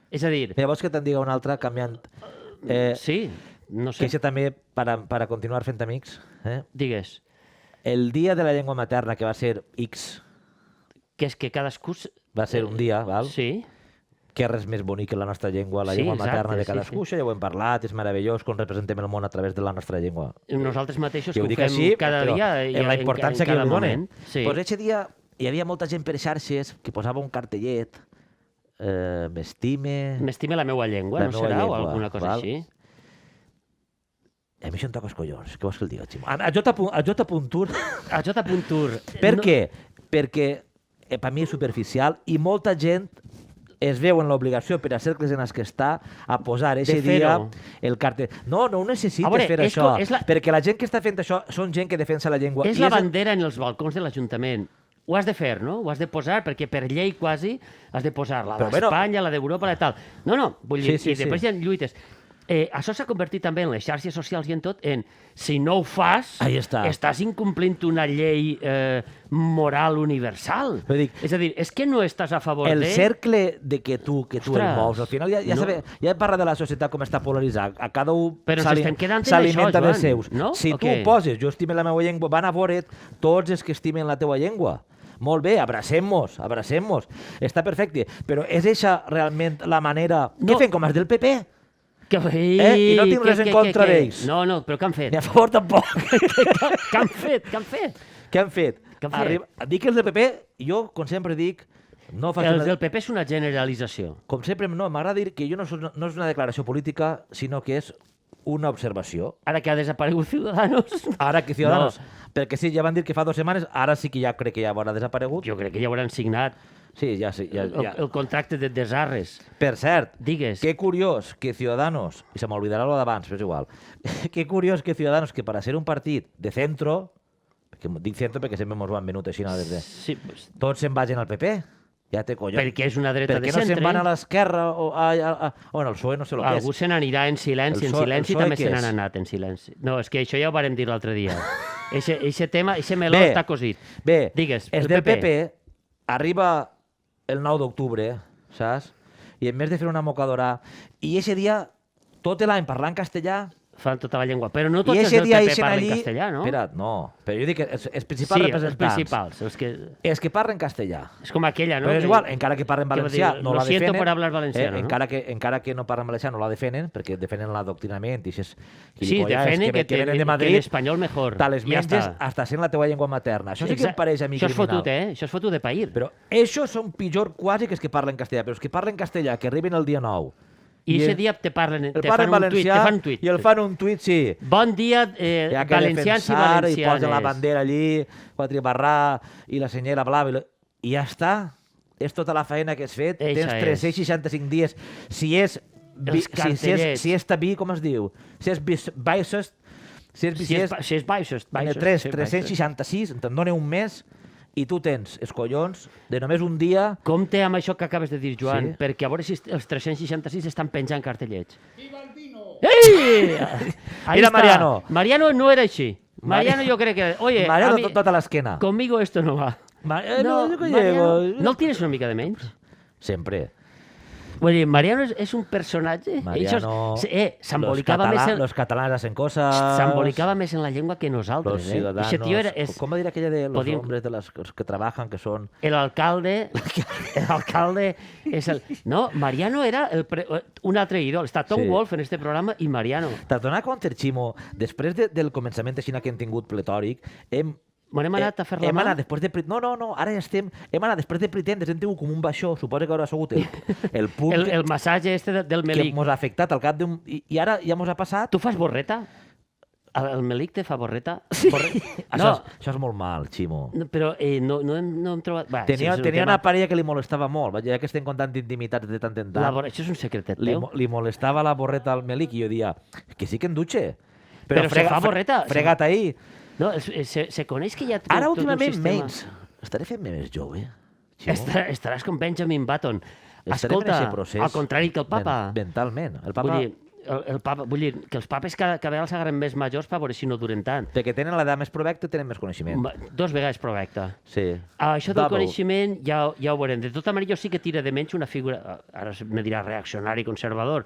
És a dir... Vols que te'n diga una altra, canviant... Sí, no sé. Que això també, per continuar fent amics. Digues. El dia de la llengua materna, que va ser X... Que és que cadascú... Va ser un dia, val? Sí. Que res més bonic que la nostra llengua, la llengua materna de cadascú. Això ja ho hem parlat, és meravellós com representem el món a través de la nostra llengua. Nosaltres mateixos que ho fem així, cada dia i en la importància que li donen. Sí. Pues aquest dia hi havia molta gent per xarxes que posava un cartellet m'estime la meua llengua, no serà? O alguna cosa així? A mi això em toca els collons. Què vols que el digui, Ximo? A J.Tur. A J.Tur. Per què? Perquè per mi és superficial i molta gent es veu en l'obligació per a cercles en els que està a posar aquest dia el cartell. No ho necessites fer això, perquè la gent que està fent això són gent que defensa la llengua. És la bandera en els balcons de l'Ajuntament. ho has de fer, no? Ho has de posar, perquè per llei quasi has de posar la Però, d'Espanya, la d'Europa, la de tal. No, vull dir, Sí, i després hi ha lluites. Això s'ha convertit també en les xarxes socials i en tot, en si no ho fas, Ahí està. estàs incomplint una llei moral universal. Però dic, és a dir, és que no estàs a favor el de... cercle de que tu el Ostres, mous, al final ja parla de la societat com està polaritzada, a cada un Però ens estem quedant en s'alimenta això, dels Joan, seus. no? Si O tu què? poses, jo estime la meva llengua, van a veure't tots els que estimen la teua llengua. Molt bé, abracem-nos. Està perfecte. Però és eixa realment la manera... No. Què fem, com els del PP? I no tinc res en contra d'ells. No, però què han fet? Ni a favor tampoc. Què han fet? Què han fet? Què han fet? Dic que els del PP, jo, com sempre dic, no faig Els del PP és una generalització. Com sempre, no, m'agrada dir que jo no és una declaració política, sinó que és una observació. Ara que ha desaparegut Ciudadanos... Ara que Ciudadanos... Perquè sí, ja van dir que fa 2 setmanes, ara sí que ja crec que ja haurà desaparegut. Jo crec que ja hauran signat Sí, ja. el contracte de desarres. Per cert, Digues. que curiós que Ciudadanos, i se m'oblidarà lo d'abans, però és igual, que curiós que Ciudadanos, que para ser un partit de centro, que dic centro perquè sempre ens ho han venut així, des de... Sí, pues, Tots se'n vagin al PP. Ja té collons. perquè és una dreta Per de què no centre. se'n van a l'esquerra o bueno, el PSOE no sé el que Algú és. se n'anirà en silenci, El en PSOE silenci el PSOE també què se n'han és? anat en silenci. No, és que això ja ho vàrem dir l'altre dia. Eixe tema, eixe meló està cosit. Bé, Digues, els el del PP arriba el 9 d'octubre, saps? I en més de fer una mocadora, i eixe dia, tot l'any parlant castellà, Fan tota la llengua. Però no i tots els eixe del dia PP eixen parlen allí... castellà, no? Espera't, no. Però jo dic que els principals Sí, els representants... principals. Els que parlen castellà. És com aquella, no? Però és igual, encara que parlen va valencià, dir, no la lo siento defenen. por hablar valenciano, no? Encara que no parlen valencià, no la defenen, perquè defenen l'adoctrinament i aquestes Sí, gilipollades defenen que venen de en Madrid, espanyol mejor. te les Ja menges està. hasta sent la teua llengua materna. Això sí que em pareix a mi Això és criminal. fotut, Això és fotut de pair. Però això són pitjor quasi que els que parlen castellà. Però els que parlen castellà, que arriben el dia 9... I aquest dia te parlen, el te parlen fan un tuit, valencià te fan un tuit. i el fan un tuit, sí. Bon dia, Ja que valencians i defensar, valencianes. i posen la bandera allí, quatre barrà, i la senyera blava, i ja està. És tota la feina que has fet. Eixa Tens 365 dies. Si és... Els cartellets. Si és taví, com es diu? Si és baixes... Si és baixos, 366, te'n dona un mes, i tu tens els collons de només un dia... Compte amb això que acabes de dir, Joan, Sí. perquè a veure si els 366 estan penjant cartellets. Viva el vino! Ei! Ahí Mira, está. Mariano. Mariano no era així. Mariano yo creo que... Oye, Mariano, a mí- tota l'esquena. conmigo esto no va. No, jo que Mariano, llego. no el tienes una mica de menys? Sempre. Vull dir, Mariano és un personatge... Mariano... S'embolicava més... Los catalans hacen cosas... S'embolicava més en la llengua que nosaltres, Los ciudadanos... Eixe tio era, ¿Cómo dirá aquella de los podíem- hombres de los que trabajan, que son... El alcalde és el... No, Mariano era un altre ídol. Està Tom Sí. Wolf en este programa i Mariano. T'has donat compte, Ximo, després del començament així que hem tingut pletòric, hem Hem anat a fer la hem mà? anat després de... No, ara ja estem... Hem anat després de Pretenders, hem tingut com un baixó, suposo que haurà sigut el punt El massatge este del que Melic. mos ha afectat al cap d'un... I ara ja mos ha passat... Tu fas borreta? El Melic te fa borreta? Això és molt mal, Ximo. No, però no hem trobat... Va, Tenia sí, és un tema- una parella que li molestava molt, ja que estem contant intimitats de tant en tant. Això és un secretet Li, teu? li molestava la borreta al Melic i jo dia que sí que en dutxe. Però se fa borreta. Frega't ahir. No, se coneix que hi ha... Ara tot un últimament sistema. menys. Estaré fent més jove. Estaràs com Benjamin Button. Estaré en Escolta, eixe procés al contrari que el papa. Mentalment. El papa... Vull dir, el papa, vull dir, que els papes cada vegada s'agarren més majors per veure si no duren tant. Perquè tenen l'edat més provecta, tenen més coneixement. 2 vegades provecta. Sí. Això del Double. coneixement ja ho veurem. De tota manera, jo sí que tira de menys una figura, ara me dirà reaccionari conservador.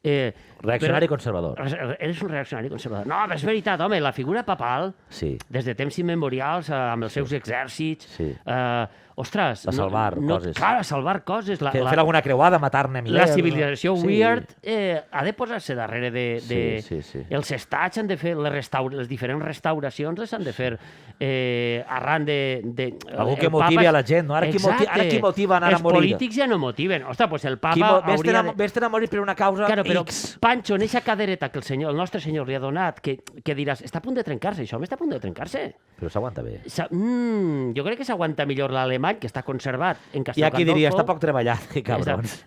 Reaccionari conservador. Eres un reaccionari conservador. No, però és veritat, home, la figura papal, Sí. des de temps immemorials, amb els seus exèrcits, Sí. ostres... A salvar coses. Clar, a salvar coses. Fer alguna creuada, matar-ne La milers. civilització Sí. weird ha de posar-se darrere de... Sí. Els estats han de fer les diferents restauracions, les han de fer arran de... Algú que el papa motivi és- a la gent, no? Ara qui motiva a anar a Els morir? polítics ja no motiven. Ostres, doncs el papa Vés-te'n hauria de... a morir per una causa Claro, però X. Pancho, en eixa cadereta que el nostre senyor li ha donat, que diràs, està a punt de trencar-se, això home està a punt de trencar-se. Però s'aguanta bé. Jo crec que s'aguanta millor l'Alemanya alemany, que està conservat en I Castel aquí diria, Gandolfo. està poc treballat, que cabrons.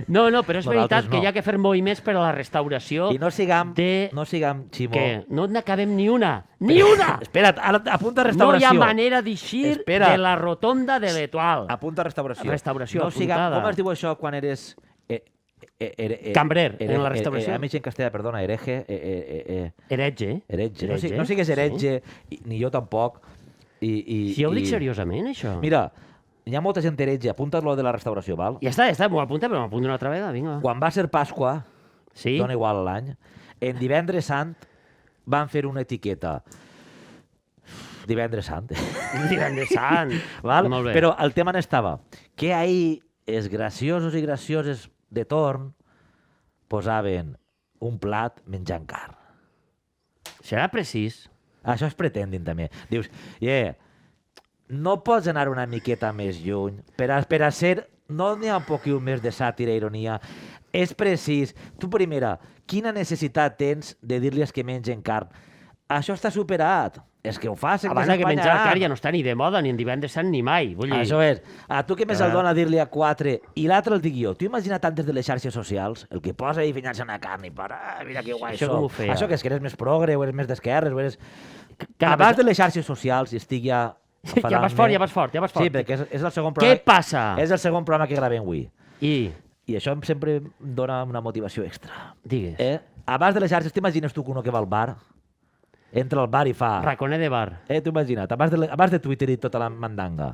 No, però és Nosaltres veritat no. que hi ha que fer moviments per a la restauració I no siguem, de... Ximo. Que no n'acabem ni una! Ni una! Espera't, apunta No hi restauració. ha manera d'eixir Espera. de la rotonda de l'Etoile. Apunta restauració. Restauració, no siguem, apuntada. com es diu això quan eres... Cambrer, en la restauració. A mi en castellà, perdona, heretge. Heretge. Heretge. No sigues heretge, ni jo tampoc. Si jo ho dic seriosament, això. Mira, hi ha molta gent heretge, apunta't lo de la restauració, val? Ja està, m'ho apunta, però m'apunta una altra vegada, vinga. Quan va ser Pasqua, Sí? dona igual l'any, en Divendres Sant van fer una etiqueta. Divendres Sant. Divendres Sant. Val? Molt bé. Però el tema n'estava que ahir els graciosos i gracioses de torn posaven un plat menjant carn. Serà precís. Això es pretendin també. Dius, no pots anar una miqueta més lluny per a ser... No n'hi ha un poquiu més de sàtira i ironia. És precís. Tu, primera, quina necessitat tens de dir-li que mengen carn? Això està superat. És que ho facin, Abans que menjar carn ja no està ni de moda, ni en Divendres Sant, ni mai. Vull dir... Això és. A tu que més el dona dir-li a 4 i l'altre el dic jo. Tu imagina't antes de les xarxes socials, el que posa ahí finyant-se una carn i para, mira que guai Això com ho feia? Això que és que eres més progre, o eres més d'esquerres, o eres... Cada Abans vegada- de les xarxes socials i estic ja... Ja vas fort, ja vas fort, ja vas fort. Sí, perquè és el segon Què programa... passa? És el segon programa que gravem avui. I, I això sempre em dona una motivació extra. digues, Abans de les xarxes, t'imagines tu que uno que va al bar, entra al bar i fa... raconer de bar. T'ho imagina't, abans de Twitter i tota la mandanga.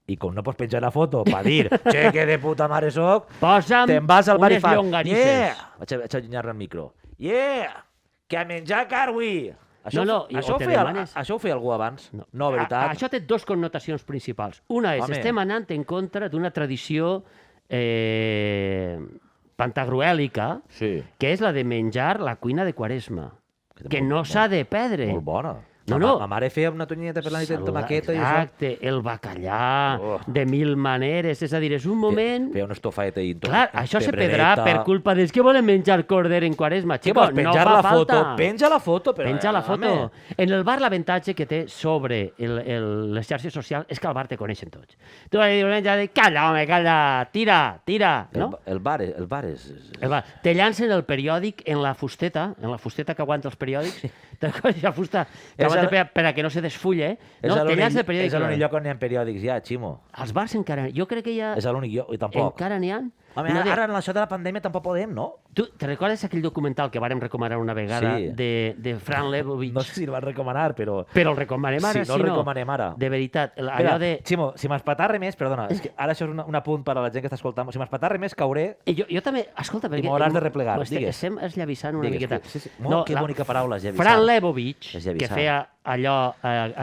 I com no pots penjar la foto per dir che, que de puta mare soc, Posa'm te'n vas al bar i unes fas llonganisses. Vaig allunyar-me el micro. Que a menjar car avui. No, i Això o ho te feia, demanes- això ho feia algú abans? No, veritat. Això té dos connotacions principals. Una és, Home. estem anant en contra d'una tradició pantagruèlica, Sí. que és la de menjar la cuina de Quaresma, Que que molt- no s'ha de perdre. Molt bona. No, no. Ma mare feia una tonyineta per la nit amb tomaqueta i això. Exacte, el bacallà, Oh. de mil maneres, és a dir, és un moment... Feia una estofeta i... Clar, això se perdrà per culpa dels que volen menjar corder en Quaresma. Què Chico, vols, no penjar fa la falta. foto? Penja la foto. Però, Penja la foto. home. En el bar l'avantatge que té sobre les xarxes socials és que al bar te coneixen tots. Tu vas dir, calla, home, calla, tira, no? El bar és... El bar. Te llancen el periòdic en la fusteta que aguanta els periòdics, la fusta que És aguanta el- per a que no se desfulle, no? Te llancen el periòdic. És l'únic lloc on hi ha periòdics ja, Ximo. Als bars encara... Jo crec que ja... És l'únic lloc, i tampoc. Encara n'hi ha. Home, ara en això de la pandèmia tampoc podem, no? Tu te recordes aquell documental que vàrem recomanar una vegada Sí. de Fran Lebowitz? No sé si el vas recomanar, però... Però el recomanem ara, Sí, no el recomanem ara. De veritat, allò Espera, de... Ximo, si m'espatar res més, perdona, és que ara això és un apunt per a la gent que està escoltant, si m'espatar res més cauré... Jo també, escolta, perquè... m'hauràs de replegar, digues. Estem esllavissant una Digues, miqueta. sí. Molt, que bonica paraula, esllavissar. Fran Lebowitz, Esllavissar. que feia allò,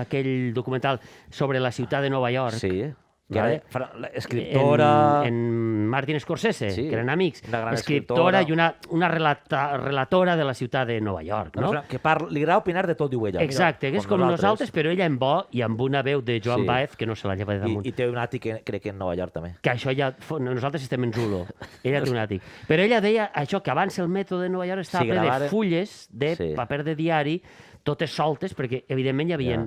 aquell documental sobre la ciutat de Nova York, Sí, que Vale. era escriptora... en Martin Scorsese, Sí, que eren amics, una gran escriptora escriptora. i una relatora de la ciutat de Nova York, no? Que li agrada opinar de tot, diu ella. Exacte, que és com nosaltres, però ella en bo i amb una veu de Joan Sí. Baez que no se la lleva de damunt. I té un àtic, crec que en Nova York també. Que això ja... Nosaltres estem en Zulo. Ella té un àtic. Però ella deia això, que abans el mètode de Nova York estava Sí, ple gravaren- de fulles de Sí. paper de diari, totes soltes, perquè evidentment hi havia...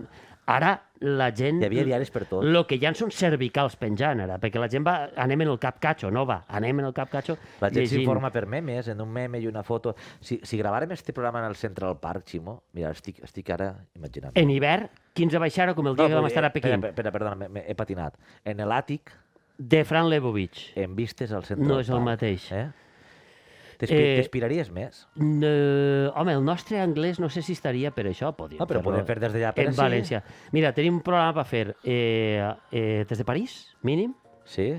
Ara la gent... Hi havia diaris per tot. El que hi ha són cervicals penjant ara, perquè la gent va... Anem en el cap catxo, no va. Anem en el cap catxo La gent llegint. s'informa per memes, en un meme i una foto. Si gravàrem este programa en el Central Park, Ximo, mira, estic ara imaginant. En hivern, 15 baixar com el dia que vam estar a Pequín. Perdona, he patinat. En l'àtic, De Fran Lebowitz. en vistes al Central No és el Park. mateix. T'inspiraries més? Home, el nostre anglès no sé si estaria per això, podríem No, però fer-lo podem fer des d'allà per en ací. València. Mira, tenim un programa per fer des de París, mínim, Sí?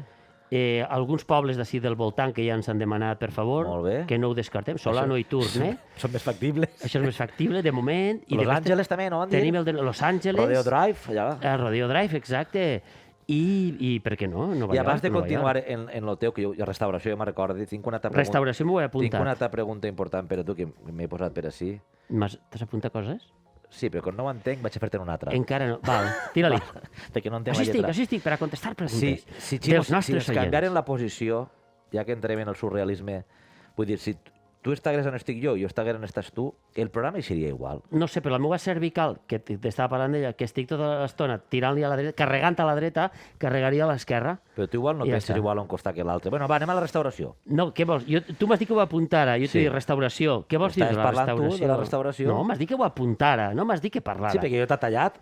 alguns pobles d'ací del voltant que ja ens han demanat, per favor, Molt bé. que no ho descartem, Solano i Turn, Són més factibles. Això és més factible, de moment. Los després Angeles també, no? Tenim el de Los Angeles. Rodeo Drive, allà. Rodeo Drive, exacte. I per què no? Nova I abans York, de Nova continuar York. en lo teu, que jo, restauració, jo me'n recordo, tinc una altra pregunta. Restauració m'ho he Tinc apuntat. una altra pregunta important per a tu, que m'he posat per ací. T'has apuntat coses? Sí, però com no ho entenc, vaig a fer-te una altra. Encara no. Val, tira-li. Perquè no entenc la lletra. Així estic, per a contestar preguntes Si dels ens nostres canviaren oients. la posició, ja que entrem en el surrealisme, vull dir, si tu estigués on estic jo i jo estigués on estàs tu, el programa hi seria igual. No sé, però la meva cervical, que t'estava parlant d'ella, que estic tota l'estona tirant-li a la dreta, carregant a la dreta, carregaria a l'esquerra. Però tu igual no I ja penses està. igual a un costat que l'altre. Bueno, va, anem a la restauració. No, què vols? Tu m'has dit que ho apuntara, jo t'he dit restauració. Què vols dir de Estaves la parlant tu restauració? de la restauració? No, m'has dit que ho apuntara, no m'has dit que parlara. Sí, perquè jo t'he tallat.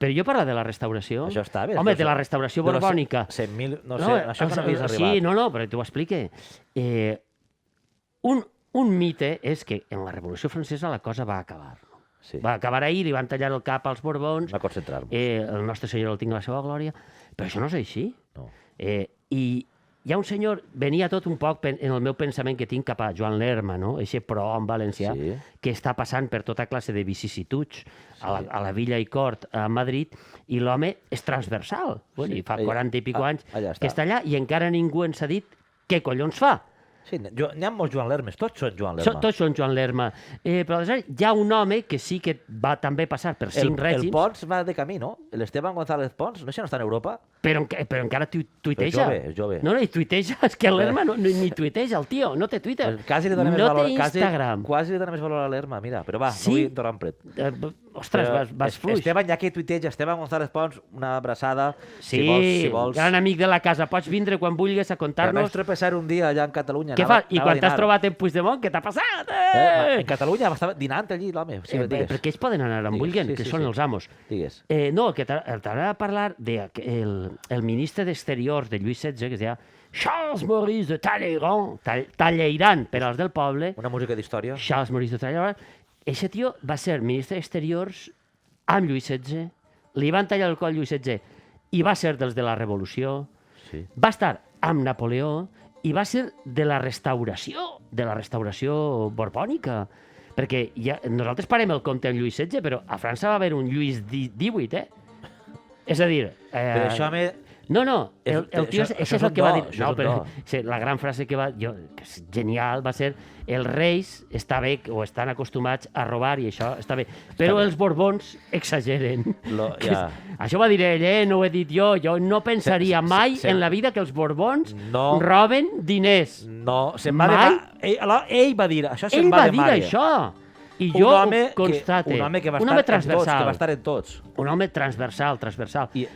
Però jo parlo de la restauració. Això està bé. Home, de la restauració borbònica. 100.000, no sé, això que no havies arribat. Sí, no, però t'ho explique. Un mite és que en la Revolució Francesa la cosa va acabar. Sí. Va acabar ahir, li van tallar el cap als Borbons, Va concentrar-nos. el nostre senyor el tinc a la seva glòria, però això no és així. No. I hi ha un senyor, venia tot un poc en el meu pensament que tinc cap a Joan Lerma, no? Eixe prohom valencià, Sí. que està passant per tota classe de vicissituds a la Villa i Cort a Madrid, i l'home és transversal. Bueno, i fa 40 i pico anys allà està. que està allà i encara ningú ens ha dit què collons fa. Sí, n'hi ha molts Joan Lermes, tots són Joan Lerma. Tots són Joan Lerma. Però aleshores hi ha un home que sí que va també passar per 5 règims. El Pons va de camí, no? L'Esteban González Pons, no sé si no està en Europa? Però encara tuiteja. És jove. No, i tuiteja. És que l'Lerma ni tuiteja, el tio. No té Twitter. Quasi li dona més no valor. té Instagram. Quasi li dona més valor a l'Lerma, mira. Però va, Sí? no vull tornar pret. Ostres, vas fluix. Esteban, ja que tuiteja, Esteban González Pons, una abraçada. Sí, si vols. gran amic de la casa. Pots vindre quan vulguis a Que vaig contar-nos tropeçar un dia allà en Catalunya. què fa. I quan t'has trobat en Puigdemont, què t'ha passat? En Catalunya estava dinant allí, l'home. Sí, digues. Perquè ells poden anar on Digues, vulguin, sí, que sí, són sí. els amos. Digues. No, el que t'agrada parlar del ministre d'Exteriors de Lluís XVI, que es deia Charles Maurice de Talleyrand, per als del poble, Una música d'història. Charles Maurice de Talleyrand. Eixe tio va ser ministre d'Exteriors amb Lluís XVI, li van tallar el coll Lluís XVI i va ser dels de la Revolució, Sí. va estar amb Napoleó i va ser de la restauració borbònica. Perquè nosaltres parem el compte amb Lluís XVI, però a França va haver un Lluís XVIII, És a dir... Però això No, el tio, això això és és el un que va do, dir. això és No, un però do. la gran frase que és genial, va ser els reis estan acostumats a robar i això està bé, però els borbons exageren. Això va dir ell, no ho he dit jo no pensaria mai en la vida que els borbons roben diners. No, se'n va de mare. Ell va dir, això se'n va de mare. Ell va dir això. I jo ho constate. Un home que va estar en tots. Un home transversal,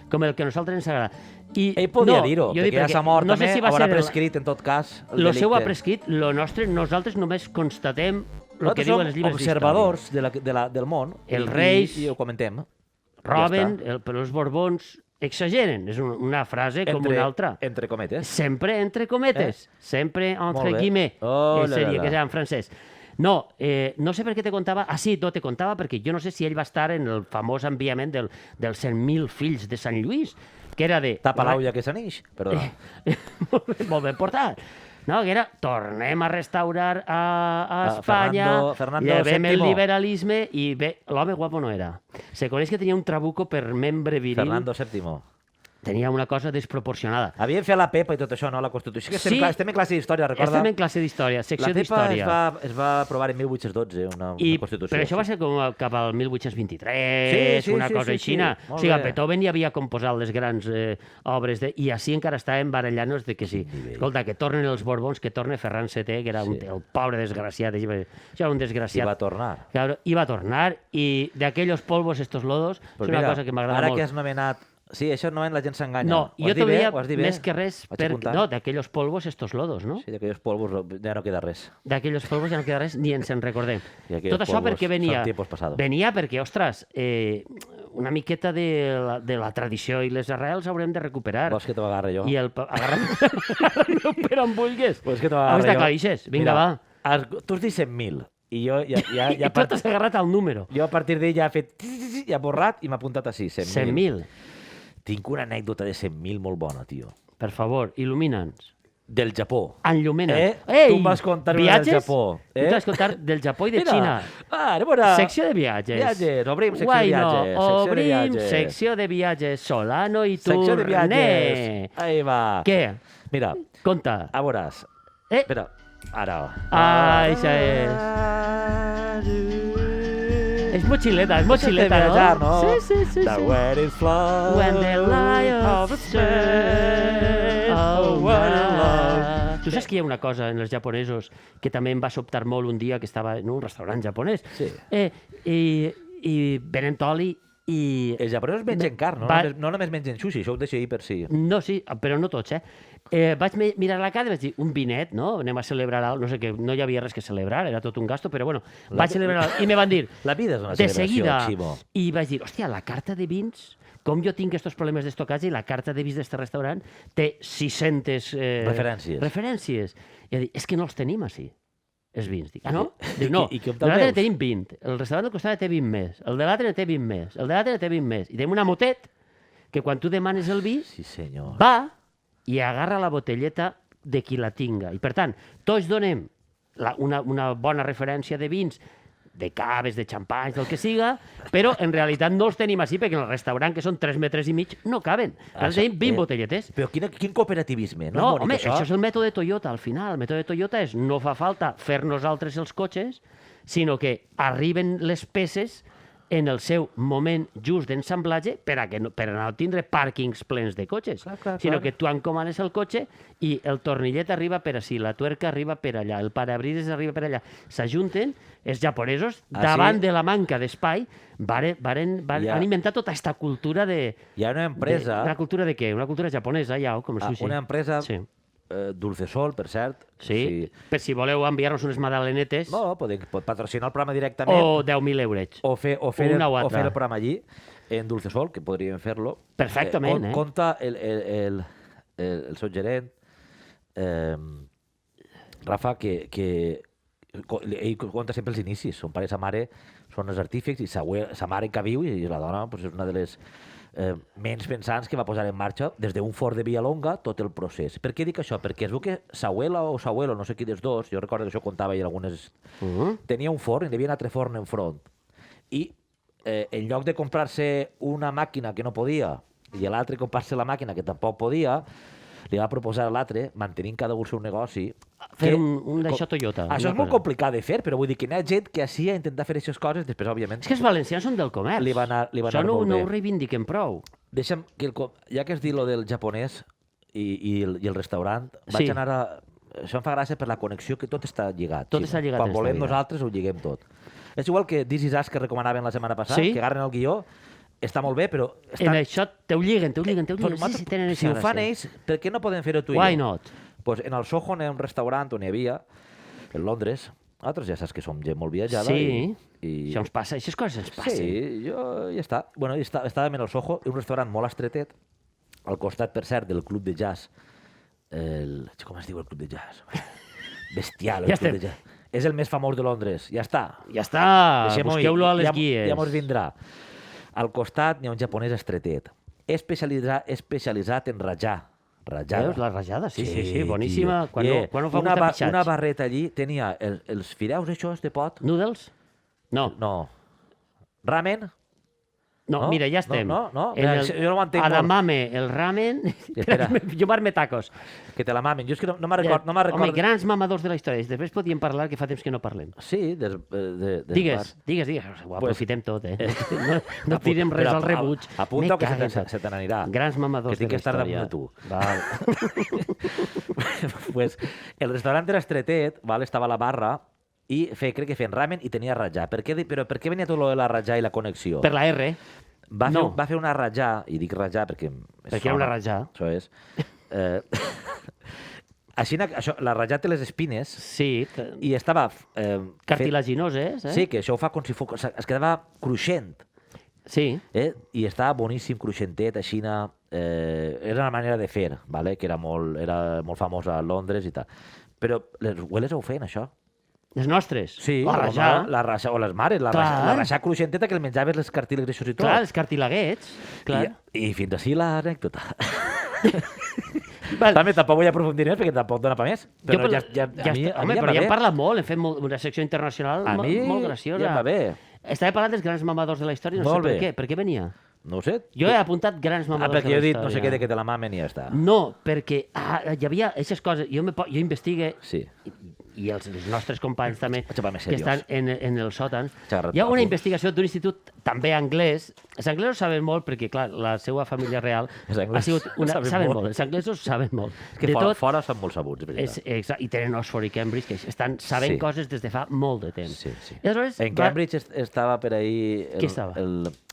com el que a nosaltres ens agrada. Ell podia dir-ho, perquè ja s'ha mort també, haurà prescrit en tot cas el delicte. El seu ha prescrit, nosaltres només constatem el que diuen els llibres observadors del món i ho comentem. Roben, però els borbons exageren, és una frase com una altra. Entre cometes. Sempre entre cometes, sempre entre guillemets, seria que ja en francès. No, no sé per què te contava... Sí, te contava perquè jo no sé si ell va estar en el famós enviament dels 100.000 fills de Sant Lluís, que era de... Tapa l'aulla que s'anix, perdona. Molt ben portat. No, que era, tornem a restaurar a Espanya, llevem el liberalisme i bé, l'home guapo no era. Se coneix que tenia un trabuco per membre viril. Fernando VII. Tenia una cosa desproporcionada. Havien fet la Pepa i tot això, no? La Constitució. Estem en classe d'història, recorda? Estem en classe d'història, secció d'història. La Pepa es va aprovar en 1812, una Constitució. Però això va ser com cap al 1823, una cosa aixina. O sigui, a Beethoven ja havia composat les grans obres, i així encara estàvem barallant-nos de que sí. Escolta, que tornen els Borbons, que torne Ferran VII, que era el pobre desgraciat. Això era un desgraciat. I va tornar. I va tornar, i d'aquells polvos, estos lodos, és una cosa que m'agrada molt. Ara que has nomenat... Sí, això no la gent s'enganya. No, jo t'ho deia més que res d'aquells polvos, estos lodos, no? Sí, d'aquells polvos ja no queda res. D'aquells polvos ja no queda res, ni ens en recordem. Tot això perquè venia... Venia perquè, ostres, una miqueta de la tradició i les arrels haurem de recuperar. Vols que t'ho agarre jo? I agarra-me per on vulguis. Vols que t'ho agarre jo? Aclarixes, vinga, va. Tu has dit 100.000. I jo I tu t'has agarrat al número. Jo a partir d'ell ja he fet... Ja he borrat i m'ha apuntat així, 100.000. 100.000. Tinc una anècdota de 100.000 molt bona, tio. Per favor, il·lumina'ns. Del Japó. Enllumina. Tu em vas contar una del Japó. Tu t'has contat del Japó i de Xina. Secció de viatges. Viatges, obrim secció de viatges. Obrim secció de viatges. Solano i tu. Secció de viatges. Ahí va. Què? Mira. Conta. A veuràs. Espera. Ara. Això és... És mochileta, no? Sí. The wind is flowing. When the lions turn. Oh, what a love. Tu saps que hi ha una cosa en els japonesos que també em va sobtar molt un dia que estava en un restaurant japonès Sí. i venen oli i... Els japonesos mengen carn, no només mengen sushi, això ho deixo ahir per si... No, sí, però no tots, vaig mirar la cara i vaig dir, un vinet, no? Anem a celebrar, no sé què, no hi havia res que celebrar, era tot un gasto, però bueno, vaig celebrar... I me van dir... La vida és una de celebració, seguida, Ximo. I vaig dir, hòstia, la carta de vins, com jo tinc aquests problemes d'estocatge, i la carta de vins d'aquest restaurant té 600... referències. I vaig dir, és que no els tenim així, els vins. Dic, no? Dic, no, I com te'l nosaltres veus? en tenim 20, el restaurant del costat té 20 més, el de l'altre en té 20 més, el de l'altre en té 20 més, i tenim una motet que quan tu demanes el vi, Sí, senyor. va i agarra la botelleta de qui la tinga. I per tant, tots donem una bona referència de vins, de caves, de xampanys, del que siga, però en realitat no els tenim així perquè en el restaurant, que són 3 metres i mig, no caben. Ara tenim 20 botelletes. Però quin cooperativisme, no? No, És bonic, home, això és el mètode Toyota, al final. El mètode Toyota és no fa falta fer nosaltres els cotxes, sinó que arriben les peces en el seu moment just d'ensamblatge per a no tindre pàrquings plens de cotxes, sinó que tu encomanes el cotxe i el tornillet arriba per ací, la tuerca arriba per allà, el parabrises arriba per allà. S'ajunten, els japonesos, davant de la manca d'espai, han inventat tota aquesta cultura de... Hi ha una empresa... Una cultura de què? Una cultura japonesa, ja, com el sushi. Una empresa... Sí. Dulcesol, per cert. Sí, per si voleu enviar-nos unes magdalenetes No, pot patrocinar el programa directament. o 10.000 euros. O fer Una o el altra. programa allí, en Dulcesol, que podríem fer-lo. Perfectament, Conta el seu gerent, Rafa, que ell conta sempre els inicis. Son pare i sa mare són els artífecs i sa mare que viu i la dona és una de les menys pensants que va posar en marxa des d'un forn de Villalonga tot el procés. Per què dic això? Perquè es veu que sa abuela o sa abuelo, no sé qui dels dos, jo recordo que això contava i algunes... Tenia un forn i hi havia un altre forn enfront. I en lloc de comprar-se una màquina que no podia i l'altre comprar-se la màquina que tampoc podia, li va proposar a l'altre, mantenint cada un el seu negoci... Fer un d'això Toyota. Això és molt complicat de fer, però vull dir que hi ha gent que així a intentar fer aquestes coses, després, òbviament... És que els valencians són del comerç. Li va anar això no molt bé. ho reivindiquem prou. Deixa'm que, ja que has dit lo del japonès i el restaurant, vaig anar a... Això em fa gràcia per la connexió, que tot està lligat. Tot està lligat Quan en esta volem vida. nosaltres ho lliguem tot. És igual que This Is Us, que recomanaven la setmana passada, Sí. que agarren el guió, està molt bé, però... En això te ho lliguen. Sí, tenen si ho aquesta fan gràcia. ells, per què no podem fer-ho tu i Why jo? not? Pues en el Soho hi ha un restaurant on hi havia, en Londres, altres ja saps que som gent molt viatjada. Sí, i... això ens passa, aquestes coses ens passen. Sí, jo ja està. Bueno, estàvem en el Soho, un restaurant molt estretet, al costat, per cert, del club de jazz. Com es diu el club de jazz? Bestial, el Ja club estem. de jazz. És el més famós de Londres, ja està. Ja està, busqueu-lo a les guies. Ja mos vindrà. Al costat hi ha un japonès estretet, especialitzat en rajar. Veus la rajada? Sí, boníssima. Tio. Quan ho fa una pixats? barreta allí, tenia els fideus, això, de pot? Noodles? No. No. Ramen? No, No? mira, ja estem. No. En Jo no ho entenc molt. Adamame, el ramen... Espera. Jo m'arme tacos. Que te la mamen. Jo és que no me'n recordo. Home, grans mamadors de la història. Després podíem parlar, que fa temps que no parlem. Sí, Digues. Ho aprofitem tot, No tirem res al rebuig. Apunta que Me se te n'anirà. Grans mamadors Que tinc de que estar la damunt història. de tu. Pues, el restaurant era estretet, estava a la barra, i crec que feien ramen i tenia rajar. Però per què venia tot lo de la rajar i la connexió? Per la R. Va fer una rajar, i dic rajar perquè... Perquè era una rajar. Això és. Així, la rajar té les espines Sí, i estava... cartilaginoses, Sí, que això ho fa com si fos... Es quedava cruixent. Sí. I estava boníssim, cruixentet, així... era una manera de fer, que era molt famosa a Londres i tal. Però les abueles ho feien, això. Les nostres? Sí, La rajar. la rajar, o les mares, la rajar cruixenteta que el menjaves les cartílags greixos i tot. Clar, els cartilaguets. Clar. I fins així l'anècdota. També tampoc vull aprofundir més perquè tampoc dona per més. Però home, però ja hem parlat molt, hem fet una secció internacional molt graciosa. Ja em va bé. Estava parlant dels grans mamadors de la història, no sé per què. Per què venia? No ho sé. Jo he apuntat grans mamadors de la història. Perquè jo he dit no sé què de que te la mamen i ja està. No, perquè hi havia aquestes coses. Jo investigue... Sí. i els nostres companys també, Xapa més que seriós. estan en el sòtan, Xerra hi ha una apunts. investigació d'un institut també anglès. Els anglesos saben molt perquè, clar, la seva família real Els ha anglesos sigut una... saben Saben molt. molt. Els anglesos saben molt. És que fora són molt sabuts, és veritat. I tenen Oxford i Cambridge, que estan sabent Sí. coses des de fa molt de temps. Sí, sí. I aleshores, En Cambridge estava per ahir Qui estava?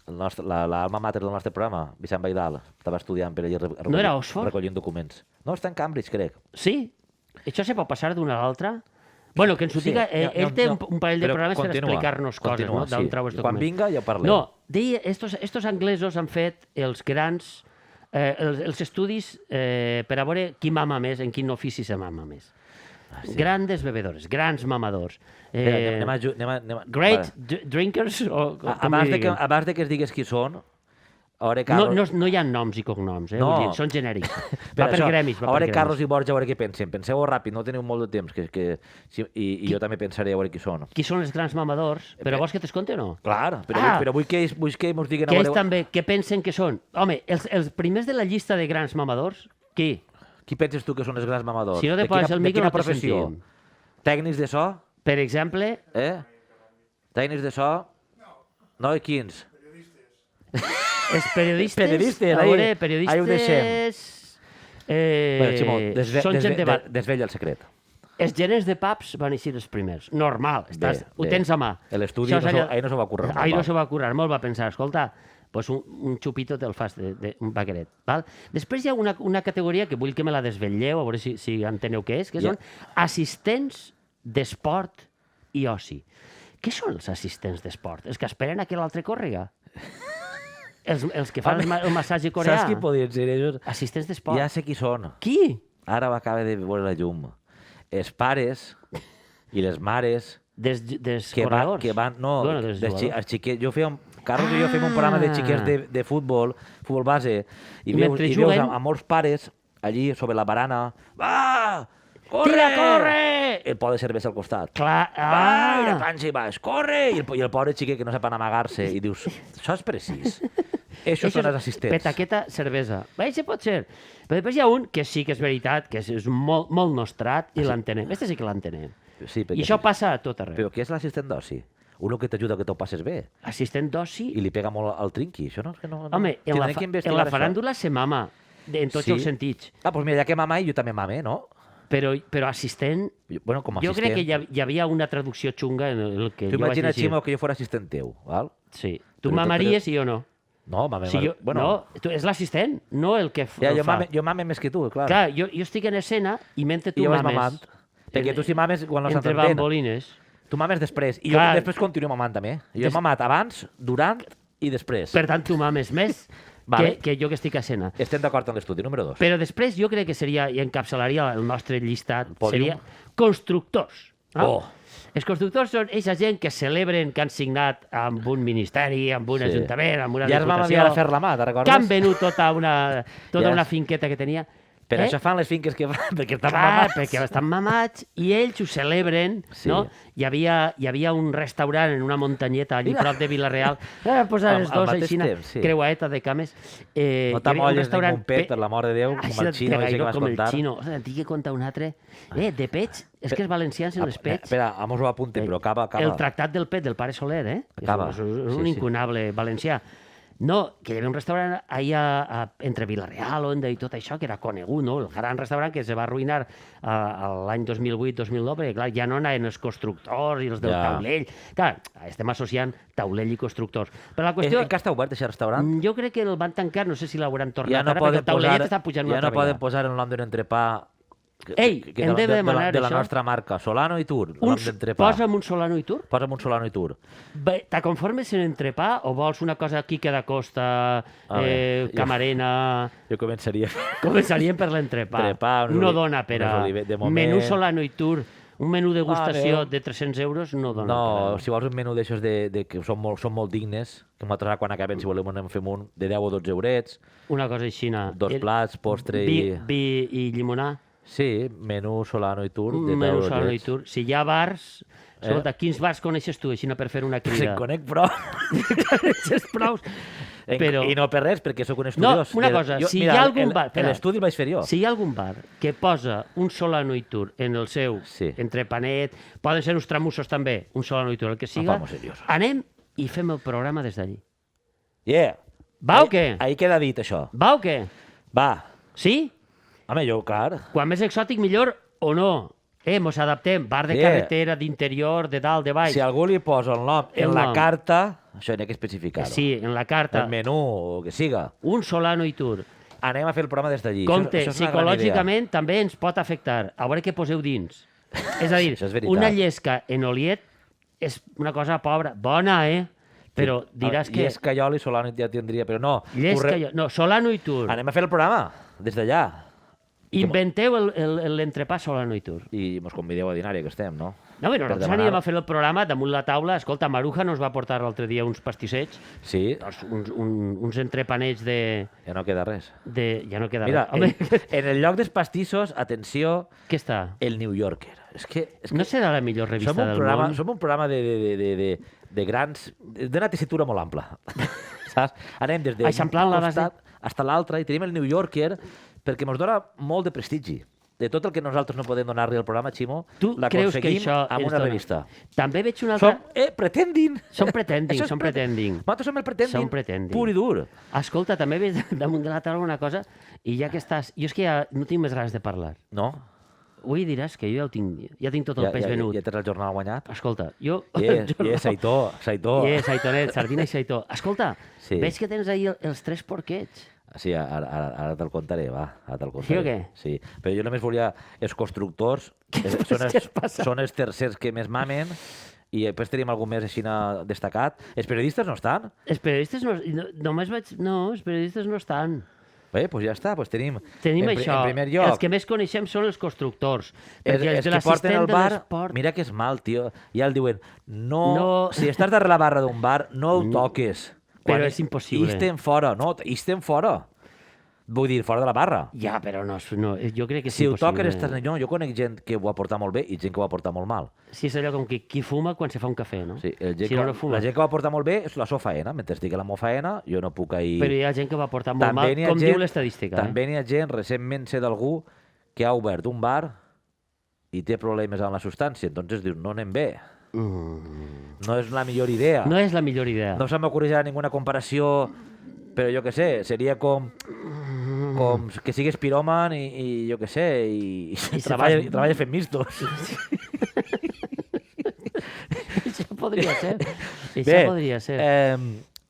l'alma mater del nostre programa, Vicent Baidal. Estava estudiant per allà No era Oxford? recollint documents. No, està en Cambridge, crec. Sí? Això se pot passar d'una a l'altra? Bueno, que ens ho Sí, diga... Ell té un parell de però programes per continua, explicar-nos coses, continua, no? D'on sí. trau els Quan documents. vinga ja parlem. No, deia, estos anglesos han fet els grans... els estudis per a veure qui mama més, en quin ofici se mama més. Sí. Grandes bebedores, grans mamadors. Vale. Great drinkers, o com Abans li de, diguem. abans de que es digues qui són, a veure, No, Carlos... no hi ha noms i cognoms, No. vull dir, són genèrics. Per Va per això, gremis, va a veure, per Carlos gremis. i Borja, a veure què pensen. Penseu ràpid, no teniu molt de temps, i jo també pensaré a veure qui són. Qui són els grans mamadors? Però vols que t'esconte o no? Clar, però, però vull que ells mos diguin... Que ells també, què pensen que són? Home, els primers de la llista de grans mamadors, qui? Qui penses tu que són els grans mamadors? Si no te De quina- poses el de micro quina no te professió? sentim. Tècnics de so? Per exemple, Tècnics de so? No, i quins? els periodistes... Periodistes, a ahí- veure, ahí ho periodistes... Bueno, Ximó, són gent de... desvella el secret. Els gerents de pubs van ser els primers. Normal, ho tens a mà. L'estudi ahí no s'ho va currar. Ahí no s'ho va currar molt, va pensar, escolta, pues un xupito te'l fas d'un paqueret. Val? Després hi ha una categoria que vull que me la desvetlleu, a veure si enteneu què és, que són assistents d'esport i oci. Què són els assistents d'esport? Els que esperen a que l'altre córrega? Els que fan el massatge coreà? Saps qui podien ser ells? Assistents d'esport. Ja sé qui són. Qui? Ara acaba de veure la llum. Els pares i les mares Des que van no, Bueno, dels jugadors. els xiquets, Carlos i jo fem un programa de xiquets de futbol base, i veus juguen- a molts pares allí sobre la barana, va, corre! Tira, corre! El pobre cervesa al costat. Clar, Va, i la panxa i baix, corre! I el pobre xiquet que no sap amagar-se, i dius, això és precís. Això són els assistents. Petaqueta, cervesa. Va, això pot ser. Però després hi ha un que sí que és veritat, que és molt, molt nostrat, i l'entenem. Este sí que l'entenem. Sí, I això passa a tot arreu. Però què és l'assistent d'oci? Uno que t'ajuda que t'ho passes bé Assistent d'oci... i li pega molt al trinqui. Això no és que no... Home, en Tindrem que la investigar això. faràndula se mama en tots els sentits. Ah, doncs mira, ja que mama, jo també mame, no? Però assistent... Bueno, com a Jo assistent. crec que hi havia una traducció xunga en el que Tu jo vaig imagina, llegir. Ximo, que jo fos assistent teu, val? Sí. Tu Però- mamaries i jo no. No, mame... Si jo, bueno, no, tu, és l'assistent, no el que ja, el fa. jo mame més que tu, clar. Clar, jo estic en escena i mentre I tu jo vaig mames... mamant. Perquè tu si mames quan no Entre s'entén. bambolines. Tu mames després. I Clar. jo després continuo mamant també. Jo he mamat abans, durant i després. Per tant, tu mames més Vale. que jo que estic a escena. Estem d'acord amb l'estudi. Número 2. Però després jo crec que seria, i encapçalaria el nostre llistat, Pòdium. seria constructors. No? Oh. Els constructors són aquesta gent que celebren que han signat amb un ministeri, amb un Sí. ajuntament, amb una Ja ens vam diputació, enviar a fer la mà, te'n recordes? que han venut tota Ja. una finqueta que tenia. Per això fan les finques que fan, perquè estan Clar, mamats. perquè estan mamats i ells ho celebren, Sí. no? Hi havia un restaurant en una muntanyeta allí prop de Vila-real, posar els Al dos mateix així, temps, sí. creuaeta de cames. No hi havia un t'amolles restaurant ningú pet, per l'amor de Déu, com el xino, ese que vas com el contar. xino. O sigui, tinc que contar un altre. De pets, és que els valencians en les pets... Espera, amos ho apunte, però acaba. El tractat del pet del pare Soler, eh? Acaba. És un Sí, sí. incunable valencià. No, que hi havia un restaurant allà entre Vila-real, Onda i tot això, que era conegut, no? El gran restaurant que se va arruïnar l'any 2008-2009, perquè, clar, ja no anaven els constructors i els del Ja. taulell. Clar, estem associant taulell i constructors. Però la qüestió... En què està obert, aquest restaurant? Jo crec que el van tancar, no sé si l'hauran tornat Ja no ara, perquè poden el taulellet posar, està pujant ja una no altra poden vegada. posar el nom d'un entrepà Ei, hem de demanar de la això. nostra marca, Solano i Tur, el nom d'entrepà. Posa'm un Solano i Tur. Posa'm un Solano i Tur. Te conformes en entrepà o vols una cosa aquí que Costa, veure, camarena... Jo començaria... Començaríem per l'entrepà. Entrepà, No dona per a... de moment... Menú Solano i Tur, un menú degustació Adéu. de 300 euros no dona No, per si vols un menú d'aixòs de que són molt dignes, que nosaltres quan acabem, si volem, en fem un de 10 o 12 eurets, una cosa així. dos plats, postre vi, i... Vi i llimonà. Sí, menú Solano i Tour. Un menú Solano i Tour. Si hi ha bars... Escolta, quins bars coneixes tu, així no per fer una crida? En conec prou. Coneixes prou. Però... I no per res, perquè sóc un estudiós. No, una cosa, si hi ha algun bar... L'estudi el vaig fer jo. Si hi ha algun bar que posa un Solano i Tour en el seu entrepanet, poden ser uns tramussos també, un Solano i Tour, el que siga, anem i fem el programa des d'allí. Yeah. Va o què? Ahí queda dit, això. Va o què? Va. Sí? Home, jo, clar. Quan més exòtic, millor o no? Mos adaptem. Bar de carretera, d'interior, de dalt, de baix. Si algú li posa el nom en la carta, això n'hi ha que especificar-ho. Sí, en la carta. El menú, o que siga. Un Solano i Tour. Anem a fer el programa des d'allí. Compte, psicològicament també ens pot afectar. A veure què poseu dins. És a dir, una llesca en oliet és una cosa pobra. Bona, Però diràs que... Llesca i oli, Solano ja tindria, però no. Llesca i oli... No, Solano i Tour. Anem a fer el programa des d'allà. Inventeu l'entrepà Solano i Tour. I mos convideu a dinar, que estem, no? No, però nosaltres anirem a fer el programa damunt la taula. Escolta, Maruja nos va portar l'altre dia uns pastissets. Sí. Uns entrepanets de... Ja no queda res. Ja no queda res. Mira, en el lloc dels pastissos, atenció... Què està? El New Yorker. És que no serà la millor revista del món? Som un programa de grans... d'una tessitura molt ampla. Saps? Anem des d'un costat fins a l'altre i tenim el New Yorker perquè ens dona molt de prestigi. De tot el que nosaltres no podem donar-li al programa, Ximo, l'aconseguim amb una revista. També veig una altra... Pretending! Som pretending. Nosaltres som el pretending, pur i dur. Escolta, també veig damunt de la taula una cosa, i ja que estàs... Jo és que ja no tinc més ganes de parlar. No? Avui diràs que jo ja ho tinc, ja tinc tot el peix venut. Ja tens el jornal guanyat? Escolta, jo... Saitó. Saitonet, sardina i saitó. Escolta, veig que tens ahí els 3 porquets. Sí, ara te'l contaré, va. Sí o què? Sí, però jo només volia... Els constructors són els tercers que més mamen i després tenim algun més així destacat. Els periodistes no estan? Els periodistes no... Només vaig... No, els periodistes no estan. Bé, doncs ja està, tenim això. En primer lloc. Els que més coneixem són els constructors. Els que porten el bar, mira que és mal, tio. Ja el diuen, no... Si estàs darrere la barra d'un bar, no ho toques. Però és impossible. Estem fora, no, estem fora. Vull dir, fora de la barra. Ja, però no, jo crec que és impossible. Si ho toques, estàs... No, jo conec gent que ho ha portat molt bé i gent que ho ha portat molt mal. Sí, és allò com que qui fuma quan se fa un cafè, no? Sí, la gent que ho ha portat molt bé és la seva faena. Mentre estigui la meva faena, jo no puc ahir... Però hi ha gent que va portar molt mal, com diu l'estadística. També n'hi ha gent, recentment sé d'algú, que ha obert un bar i té problemes amb la substància. Entonces diu, no anem bé. No és la millor idea. No és la millor idea. No se m'ocorre ja ninguna comparació, però jo què sé, seria com que sigues piròman i jo què sé, i treballa fent mistos. Això podria ser.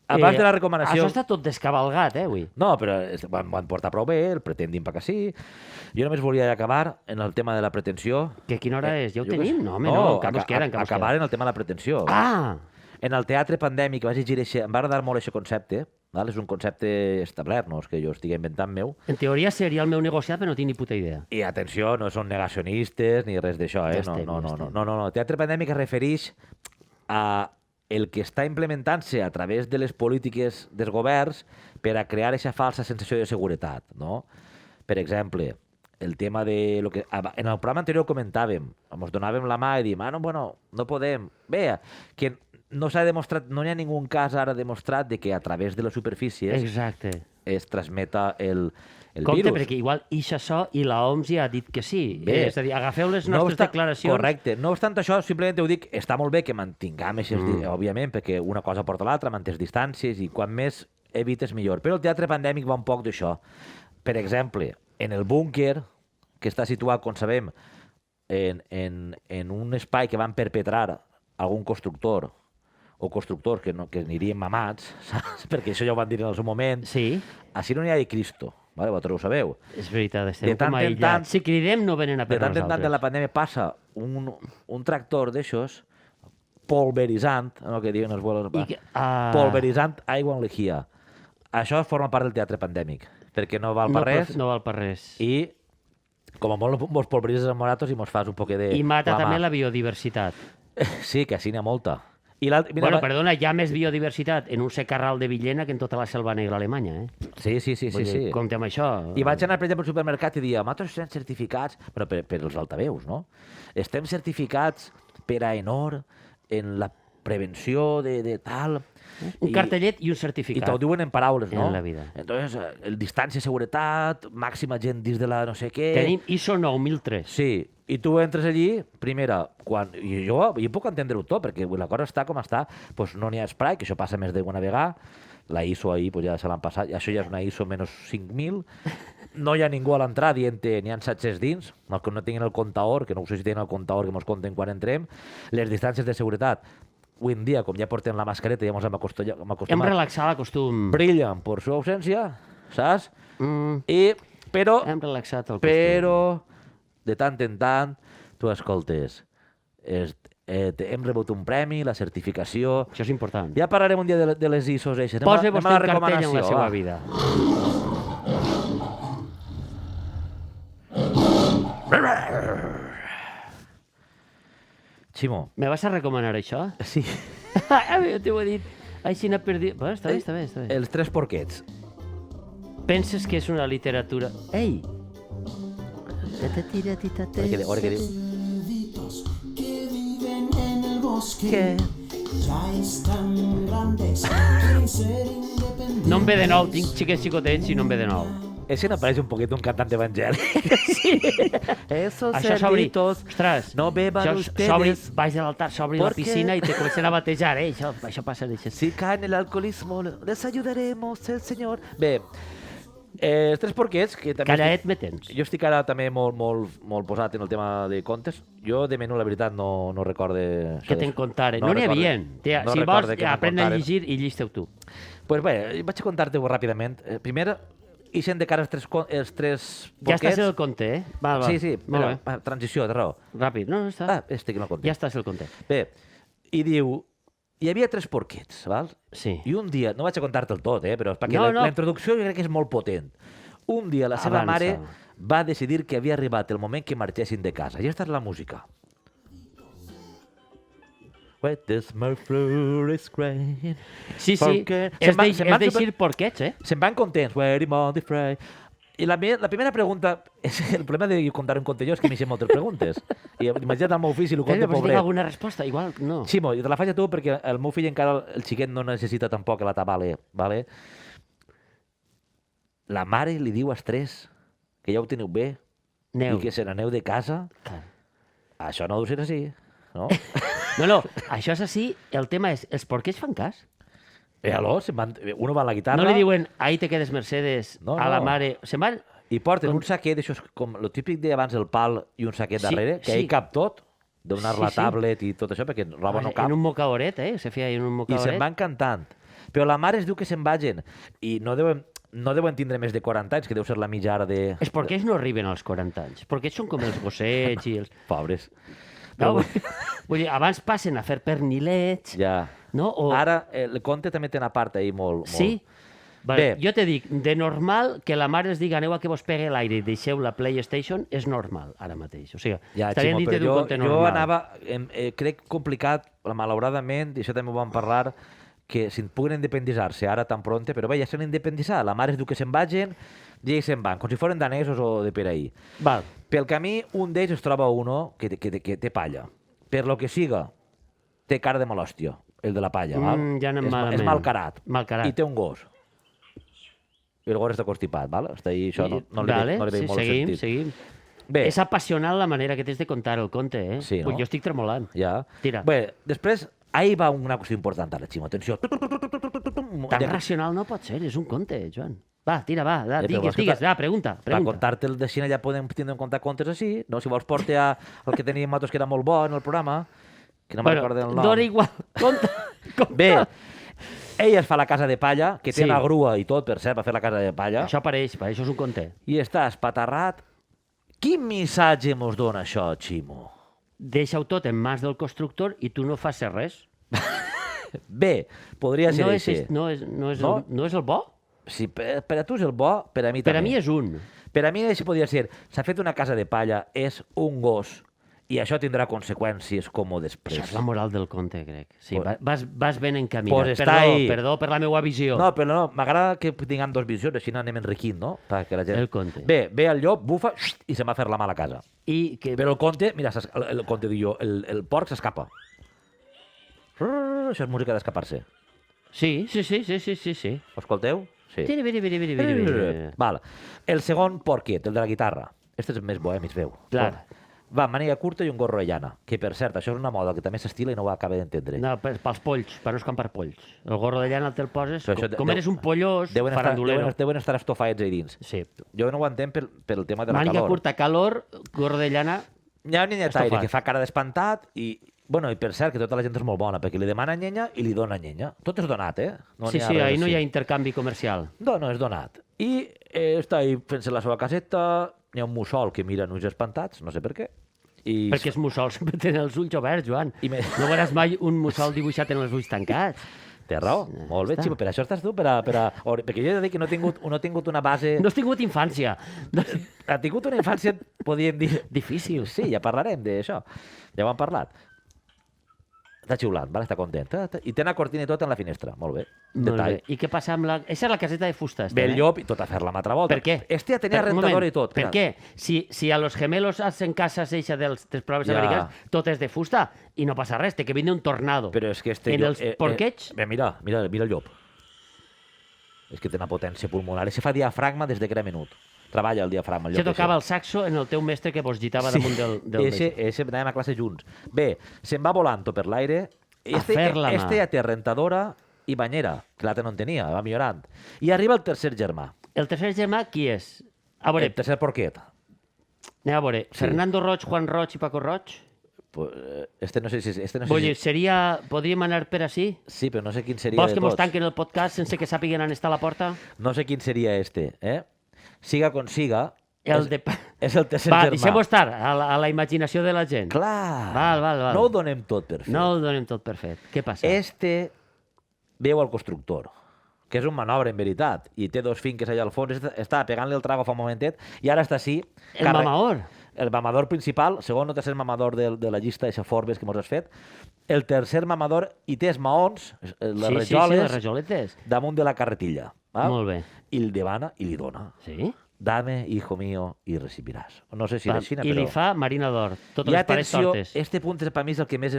Abans de la recomanació... Això està tot descabalgat, avui. No, però van portar prou bé, el pretendim perquè sí. Jo només volia acabar en el tema de la pretensió. Que quina hora és? Ja ho tenim? No, home, no. Acabar en el tema de la pretensió. Ah! En el teatre pandèmic vaig llegir això, em va agradar molt aquest concepte, val? És un concepte establert, no és que jo estigui inventant meu. En teoria seria el meu negociat, però no tinc ni puta idea. I atenció, no són negacionistes ni res d'això, No. El teatre pandèmic es refereix a el que està implementant-se a través de les polítiques dels governs per a crear aquesta falsa sensació de seguretat, no? Per exemple, el tema de... En el programa anterior comentàvem, ens donàvem la mà i diem, no podem. Bé, que no s'ha demostrat, no hi ha ningú cas ara demostrat de que a través de les superfícies es transmeta el virus. Compte, perquè igual ixa so i la OMS ja ha dit que sí. És a dir, agafeu les nostres declaracions... Correcte. No obstant això, simplement ho dic, està molt bé que mantinguem, òbviament, perquè una cosa porta l'altra, mantens distàncies i quan més evites millor. Però el teatre pandèmic va un poc d'això. Per exemple, en el búnquer, que està situat, com sabem, en un espai que van perpetrar algun constructor o constructors que anirien mamats, saps? Perquè això ja ho van dir en el seu moment. Sí. Així no n'hi ha de Cristo. Vale, vosaltres ho sabeu. És veritat, estem com aïllats. Si cridem no venen a per nosaltres. De tant en tant de la pandèmia passa un tractor d'aixòs polveritzant, el que diuen els vuelos, polveritzant aigua en lejía. Això forma part del teatre pandèmic, perquè no val per res. No val per res. I com a molt mos polveritzes amb moratos i mos fas un poquet de... I mata també la biodiversitat. Sí, que així n'hi ha molta. Bueno, perdona, hi ha més biodiversitat en un secarral de Villena que en tota la selva negra alemanya, eh? Sí. Compte amb això. I vaig anar, per exemple, al supermercat i dir, nosaltres estem certificats, però per els altaveus, no? Estem certificats per AENOR en la prevenció de tal... Un cartellet i un I certificat. t'ho diuen en paraules, no? En la vida. Entonces, el distància, seguretat, màxima gent dins de la no sé què... Tenim ISO 9003. Sí, i tu entres allí, primera, i jo puc entendre-ho tot, perquè la cosa està com està, doncs no n'hi ha spray, que això passa més d'una vegada, la ISO ahir pues ja se l'han passat, això ja és una ISO menys 5.000, no hi ha ningú a l'entrada dient-te n'hi ha 700 dins, els que no tinguin el comptador, que no sé si tenen el comptador que mos compten quan entrem, les distàncies de seguretat, avui en dia, com ja portem la mascareta, ja ens hem acostumat. Hem relaxat l'acostum. Brillen per su ausència, saps? Però Hem relaxat el costum. però de tant en tant tu escoltes, hem rebut un premi, la certificació... Això és important. Ja parlarem un dia de les ISOs eixes. Posa Anem a vostè la un cartell en la recomanació, seva va. vida. Ximo. Me vas a recomanar això? Sí. Jo t'ho he dit. Així n'ha perdut... Bueno, està bé. Els tres porquets. Penses que és una literatura... Ei! Ara què diu? Que viven en el bosque Què? ya están grandes, quieren ser independientes. No em ve de nou, tinc xiquets xicotets i no em ve de nou. Ese no pareix un poquet un cantant evangèlic. Sí. Esos Això s'obri... cerditos Ostres, no beban això s'obri, ustedes. baix de l'altar, s'obri la ¿Por qué? piscina i te comencen a batejar, Això passa d'això. Si caen en el alcoholismo, les ayudaremos el Señor. Bé, els tres porquets, que també... Callaet me tens. Jo estic ara també molt posat en el tema de contes. Jo de menú, la veritat, no recorde... Què te'n contaren? No n'hi havia. Si vols, aprèn a llegir i llis-te-ho tu. Pues bé, vaig a contar-te-ho ràpidament. Primer, ixen de cara els tres porquets. Ja estàs en el conte, eh? Va. Sí, Molt bé. va, transició, de raó. Ràpid. No, està. Estic en el conte. Ja estàs en el conte. Bé, i diu, hi havia tres porquets, val? Sí. I un dia, no vaig a contar-te el tot, però és perquè No, no. la introducció jo crec que és molt potent. Un dia la seva Avança. mare va decidir que havia arribat el moment que marxessin de casa. I aquesta és la música. Where the small floor is crying. Sí. Perquè- És Se'n van d'eixir super- porquets, eh? Se'n van contents. Where on the fray. I la primera pregunta... És el problema de contar un conte jo és que m'hi sé moltes preguntes. I imagina't el meu fill si lo conta, Però si tinc pobret. alguna resposta, igual no. Ximo, jo te la faig a tu perquè el meu fill encara, el xiquet, no necessita tampoc que la tabale, ¿vale? La mare li diu als tres que ja ho teniu bé Neu. i que se n'aneu de casa. Clar. Això no deu ser així, no? No, això és així. El tema és, els porquets fan cas? Aleshores, uno va a la guitarra No li diuen, ahí te quedes Mercedes, No, a la no. mare... Se'n van... i porten un saquet, d'això com lo típic d'abans el pal i un saquet Sí, darrere, que sí. ahí cap tot, donar Sí, la sí. tablet i tot això, perquè roba no cap. En un mocaoret, Se feia en un I mocaoret. se'n van cantant. Però la mare es diu que se'n vagin. I no deuen tindre més de 40 anys, que deu ser la mitja ara de... Els porquets no arriben als 40 anys. Perquè són com els gossets i els... Pobres. No, vull dir, abans passen a fer pernilets, Ja. no? O... Ara, el conte també té una part ahí molt... Sí? Vale. Bé. Jo te dic, de normal que la mare es digui aneu a que vos pegue l'aire i deixeu la PlayStation és normal, ara mateix. O sigui, Ja, estarien Ximo, dintre d'un però conte jo normal. anava... crec complicat, malauradament, i això també ho vam parlar, que si puguen independitzar-se ara tan pronte, però bé, ja s'han independitzat. La mare es diu que se'n vagin i ells se'n van, com si foren danesos o de per ahí. Val. Pel camí, un d'ells es troba uno que té palla. Per lo que siga, té cara de malòstia, el de la palla. Val? Ja anem és malament. malcarat. Malcarat. I té un gos. I el gos està constipat, val? Està ahí, això no li Vale, ve sí, molt seguim, sentit. seguim. Bé, És apassionant la manera que tens de contar el conte, eh? Sí, no? Ui, jo estic tremolant. ja. Tira. Bé, després, ahí va una qüestió important ara, Ximo. Atenció. Tan Ja que- racional no pot ser, és un conte, Joan. Va, tira, va, però digues, vols que digues, va, pregunta. Per contar-te'l de Xina ja podem tindre en compte contes així, no? Si vols porte al que teníem nosaltres, que era molt bo en el programa, que no me'n recordo el nom. Dona igual, compte. Bé, ell es fa la casa de palla, que té Sí. una grua i tot, per cert, per fer la casa de palla, Això apareix, això és un conte. i està espatarrat. Quin missatge mos dona això, Ximo? Deixa-ho tot en mans del constructor i tu no fas res. Bé, podria ser No així. és, no, és, no, és No? el, no és el bo? Si per a tu és el bo, per a mi Per també. a mi és un. Per a mi això podria ser, s'ha fet una casa de palla, és un gos, I això tindrà conseqüències com després. Això és la moral del conte, crec. Sí, Pues- vas ben encaminat. Pues està ahí. Perdó per la meva visió. No, però no, m'agrada que tinguem dos visions, així anem enriquint, no? Perquè la gent... El conte. Bé, ve el llop, bufa, i se'n va a fer la mà a la casa. I que... Però el conte, mira, el conte diu jo, el porc s'escapa. Això és música d'escapar-se. Sí. Ho escolteu? Sí. Viri. Val. El segon porquet, el de la guitarra. Este és més bohemi, es veu. Clar. Va, màniga curta i un gorro de llana. Que, per cert, això és una moda que també s'estila i no ho acaba d'entendre. No, pels polls, per no escampar polls. El gorro de llana te'l poses... Però això Com eres un pollós, farandulero. Deuen estar estofats ahí dins. Sí. Jo no ho entenc pel tema de la Màniga calor. curta, calor, gorro de llana... Hi ha un niñetaire Estofat. que fa cara d'espantat i... Bueno, i per cert, que tota la gent és molt bona, perquè li demana nyenya i li dona nyenya. Tot és donat, eh? Sí, n'hi ha res ahí no hi ha així. intercanvi comercial. No, és donat. I està ahí fent-se la seva caseta, hi ha un mussol que mira uns espantats, no sé per què. I... Perquè els mussols sempre tenen els ulls oberts, Joan. I me- No veuràs mai un mussol dibuixat en els ulls tancats. Té raó. Molt bé, està. Ximo, per això estàs tu, perquè jo he de dir que no he tingut una base... No has tingut infància. Ha tingut una infància, podríem dir... Difícil. Sí, ja parlarem d'això. Ja ho hem parlat. Està xiulant, vale? Està content. I té una cortina i tot en la finestra. Molt bé. Molt Detall. bé. I què passa amb la... Eixa és la caseta de fusta. Ve el llop i tot a fer la altra volta. Per què? Este ja tenia Un rentadora moment, i tot. Per què? Si a los gemelos hacen casas eixa dels proves Ja. americans, tot és de fusta i no passa res, té que vindre un tornado. Però és que este En llop... els porquets... Bé, mira el llop. És que té una potència pulmonar. I se fa diafragma des de que era menut. Treballa el diafragma. Se tocava el saxo en el teu mestre que vos gitava damunt del Ese anàvem a classe junts. Bé, se'n va volant per l'aire. A fer la mà. Este ja té rentadora i banyera, que l'altre no en tenia, va millorant. I arriba el tercer germà, El tercer germà, qui és? A veure, el tercer porquet. anem a veure. Fernando Roig, Juan Roig i Paco Roig? Este no sé si... Vull dir, podríem anar per així? Sí, però no sé quin seria Vols de que mos tots. tanquen el podcast sense que sàpiguen on està la porta? No sé quin seria este, eh? Siga con siga, El de... és el tercer Va, germà. deixem-ho estar a la imaginació de la gent. Clar. Val. No ho donem tot per fet. No ho donem tot per fet. Què passa? Este veu al constructor, que és un manobre en veritat, i té dos finques allà al fons, estava pegant-li el trago fa un momentet, i ara està així... El mamaor. El mamador principal, segon o tercer mamador de la llista de Forbes que mos has fet, el tercer mamador, i té els maons, les rajoles, les rajoletes. damunt de la carretilla. Val? Molt bé. I el demana i li dona. Sí? Dame, hijo mío, y recibirás. No sé si Va, és així, I però... li fa Marina d'Or. Totes I les pares atenció, tortes. este punt per mi és el que més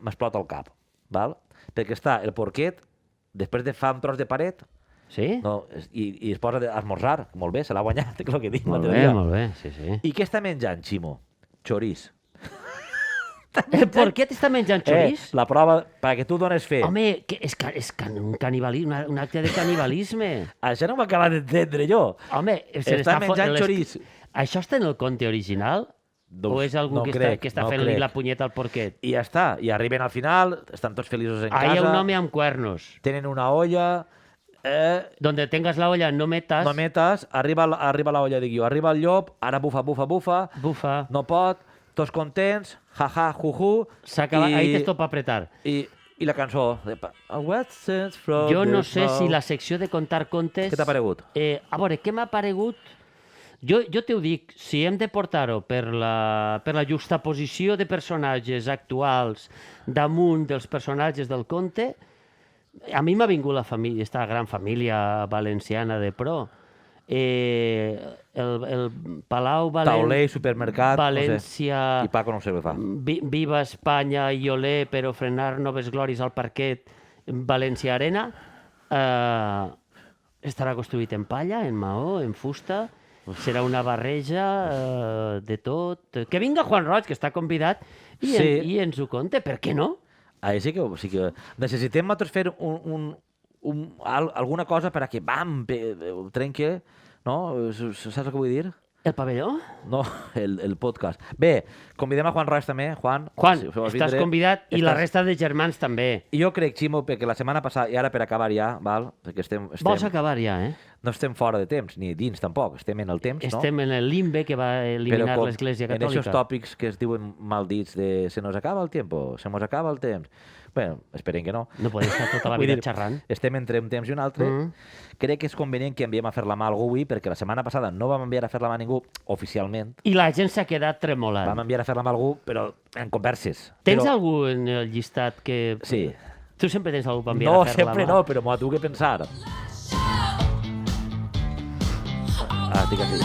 m'explota al cap. Val? Perquè està el porquet, després de fa un tros de paret, Sí? no, i es posa a esmorzar. Molt bé, se l'ha guanyat, que és el que dic. Molt l'altre bé, dia. molt bé. Sí. I què està menjant, Ximo? Xorís. El porquet està menjant xorís? La prova, perquè tu dones fe. Home, que és un canibalisme, un acte de canibalisme. Això no m'acaba d'entendre jo. Home, se Està n'està menjant xorís. Això està en el conte original? O és algú no que, crec, està no fent-li crec. la punyeta al porquet? I ja està. I arriben al final, estan tots feliços en Ahí casa. hay un home amb cuernos. Tenen una olla... Donde tengas la olla no metas. No metes, arriba la olla, dic jo. Arriba el llop, ara bufa. Bufa. No pot, tots contents, jaja, juju. S'acaba, ahí te topa apretar. I la cançó. A wet sense from Jo no the sé snow. si la secció de contar contes... Què t'ha paregut? A veure, què m'ha paregut? Jo t'ho dic, si hem de portar-ho per la juxtaposició de personatges actuals damunt dels personatges del conte, a mi m'ha vingut la família, esta gran família valenciana de pro. El Palau Tauler, supermercat, València... no sé. I Paco no sé què fa. Viva Espanya i olé, però frenar noves glòries al parquet València Arena. Estarà construït en palla, en maó, en fusta. Serà una barreja de tot. Que vinga Juan Roig, que està convidat, i ens ho conte. Per què no? Sí que necessitem nosaltres fer alguna cosa per a que ho trenque, no? Saps el que vull dir? El pavelló? No, el podcast. Bé, convidem a Juan Roig també. Juan, Juan, si vols estàs vindre, convidat i la resta de germans també. I jo crec, Ximo, perquè la setmana passada, i ara per acabar ja, val? Perquè Vols acabar ja, eh? no estem fora de temps, ni dins tampoc, estem en el temps, no? Estem en el limbe que va eliminar l'Església En Catòlica. aquests tòpics que es diuen maldits de se nos acaba el temps, se nos acaba el temps, Bé, esperem que no. No podem estar tota la Vull vida dir, xerrant. Estem entre un temps i un altre. Crec que és convenient que enviem a fer la mà a algú avui, perquè la setmana passada no vam enviar a fer la mà a ningú oficialment. I la gent s'ha quedat tremolant. Vam enviar a fer la mà a algú, però en converses. Tens però... algú en el llistat que... Sí. Tu sempre tens algú per enviar No, a fer la mà? sempre no, però m'ho tinc que pensar. Dic així.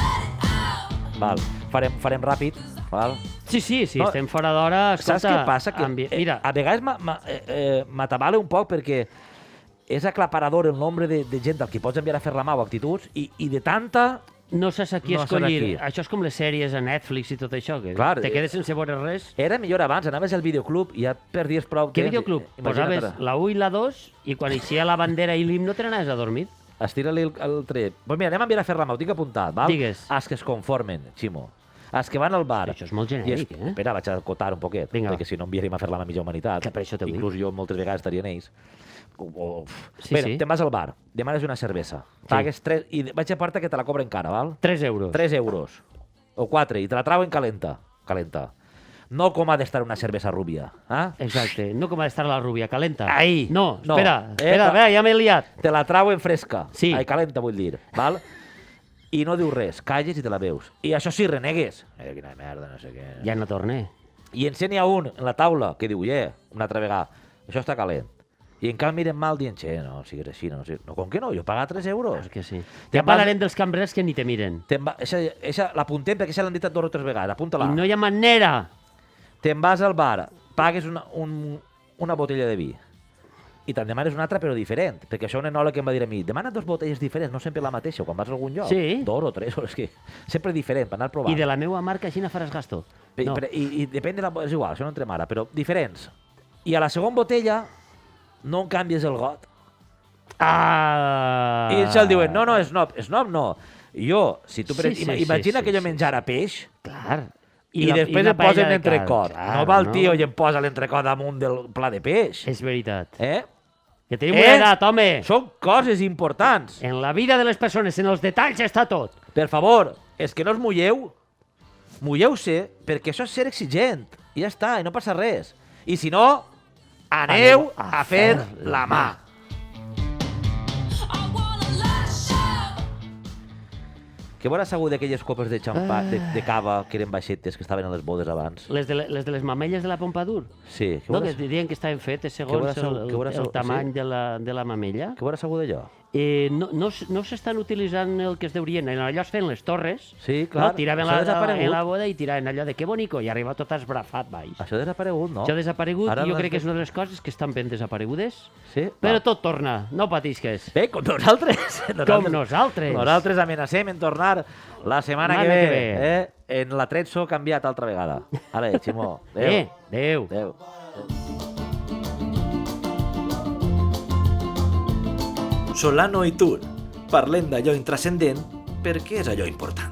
Val. Farem ràpid, val? Sí, No, estem fora d'hora. Saps què passa? Que, Mira, a vegades m'atabala un poc perquè és aclaparador el nombre de gent al que pots enviar a fer la mà o actituds i de tanta... no saps a qui no saps escollir. a qui. Això és com les sèries a Netflix i tot això, que Clar, te quedes sense veure res. Era millor abans, anaves al videoclub i ja perdies prou Què temps. videoclub? Imagina't Posaves ara. la 1 i la 2 i quan eixia la bandera i l'himno te n'anaves a dormir. Estira-li el tret. Pues mira, anem a enviar a fer la mà, ho tinc apuntat, val? Digues. Els que es conformen, Ximo. Els que van al bar. Això és molt genèric, eh? Espera, vaig a acotar un poquet, Vinga. perquè si no enviaríem a fer la mà a mitja humanitat. Que per això t'ho dic. Inclús jo moltes vegades estaria en ells. Sí, Bé, sí. te'n vas al bar, demanes una cervesa, pagues 3, i vaig a porta que te la cobren cara, val? 3 euros. 3 euros o 4, i te la trauen calenta. No com ha d'estar una cervesa rubia. Exacte. No com ha d'estar la rúbia, calenta. Ahí. No, No. espera, ja m'he liat. Te la trauen fresca. Sí. Ai, calenta, vull dir. Val? I no dius res, calles i te la veus. I això sí, renegues. Quina merda, no sé què. Ja no torne. I ensenya un en la taula que diu, una altra vegada, això està calent. I en canvi miren mal dient, no sigues així, no. Com que no? Jo pagar 3 euros. És que sí. Te'n Ja parlarem dels cambrers que ni te miren. Eixa l'apuntem perquè se l'han dit 2 o 3 vegades, apunta-la. I no hi ha manera. Te'n vas al bar, pagues una botella de vi i te'n demanes una altra però diferent, perquè això un enòleg que em va dir a mi, demana 2 botelles diferents, no sempre la mateixa, quan vas a algun lloc. Sí. 2 o 3, és que sempre diferent, per anar provant. I de la meva marca així no faràs gasto. No. I depèn de la... És igual, això no entrem ara, però diferents. I a la segona botella no en canvies el got. Ah! I ells el diuen, no, snob no. Jo, si tu... Sí, sí, imagina sí, que jo sí, menjara peix Clar. i després una em posen paella de l'entrecot. carn, No va el clar, tio i em posa l'entrecot damunt del pla de peix. És veritat. Eh? Que tenim una edat, home. Són coses importants. En la vida de les persones, en els detalls està tot. Per favor, és que no us mulleu. Mulleu-se, perquè això és ser exigent. I ja està, i no passa res. I si no, aneu a fer la mà. Què hauràs sabut d'aquelles copes de xampà, de cava, que eren baixetes, que estaven a les bodes abans? Les de les mamelles de la Pompadour? Sí. No, que dirien que estaven fetes segons el tamany de la mamella. Què hauràs sabut d'allò? No s'estan utilitzant el que es deurien. En allò es feien les torres. Sí, clar. No? Tiraven Això ha en desaparegut. la boda i tiraven allò de que bonico i arriba tot esbrafat baix. Això ha desaparegut, no? Això ha desaparegut Ara i jo les crec que és una de les coses que estan ben desaparegudes. Sí? Però Va. tot torna, no patisques. Bé, com nosaltres. Com nosaltres. Nosaltres amenacem en tornar la setmana que ve. En la Trezzo canviat altra vegada. Ara, Ximó. Adéu. Adéu. Solano i Tur. Parlem d'allò intrascendent perquè és allò important.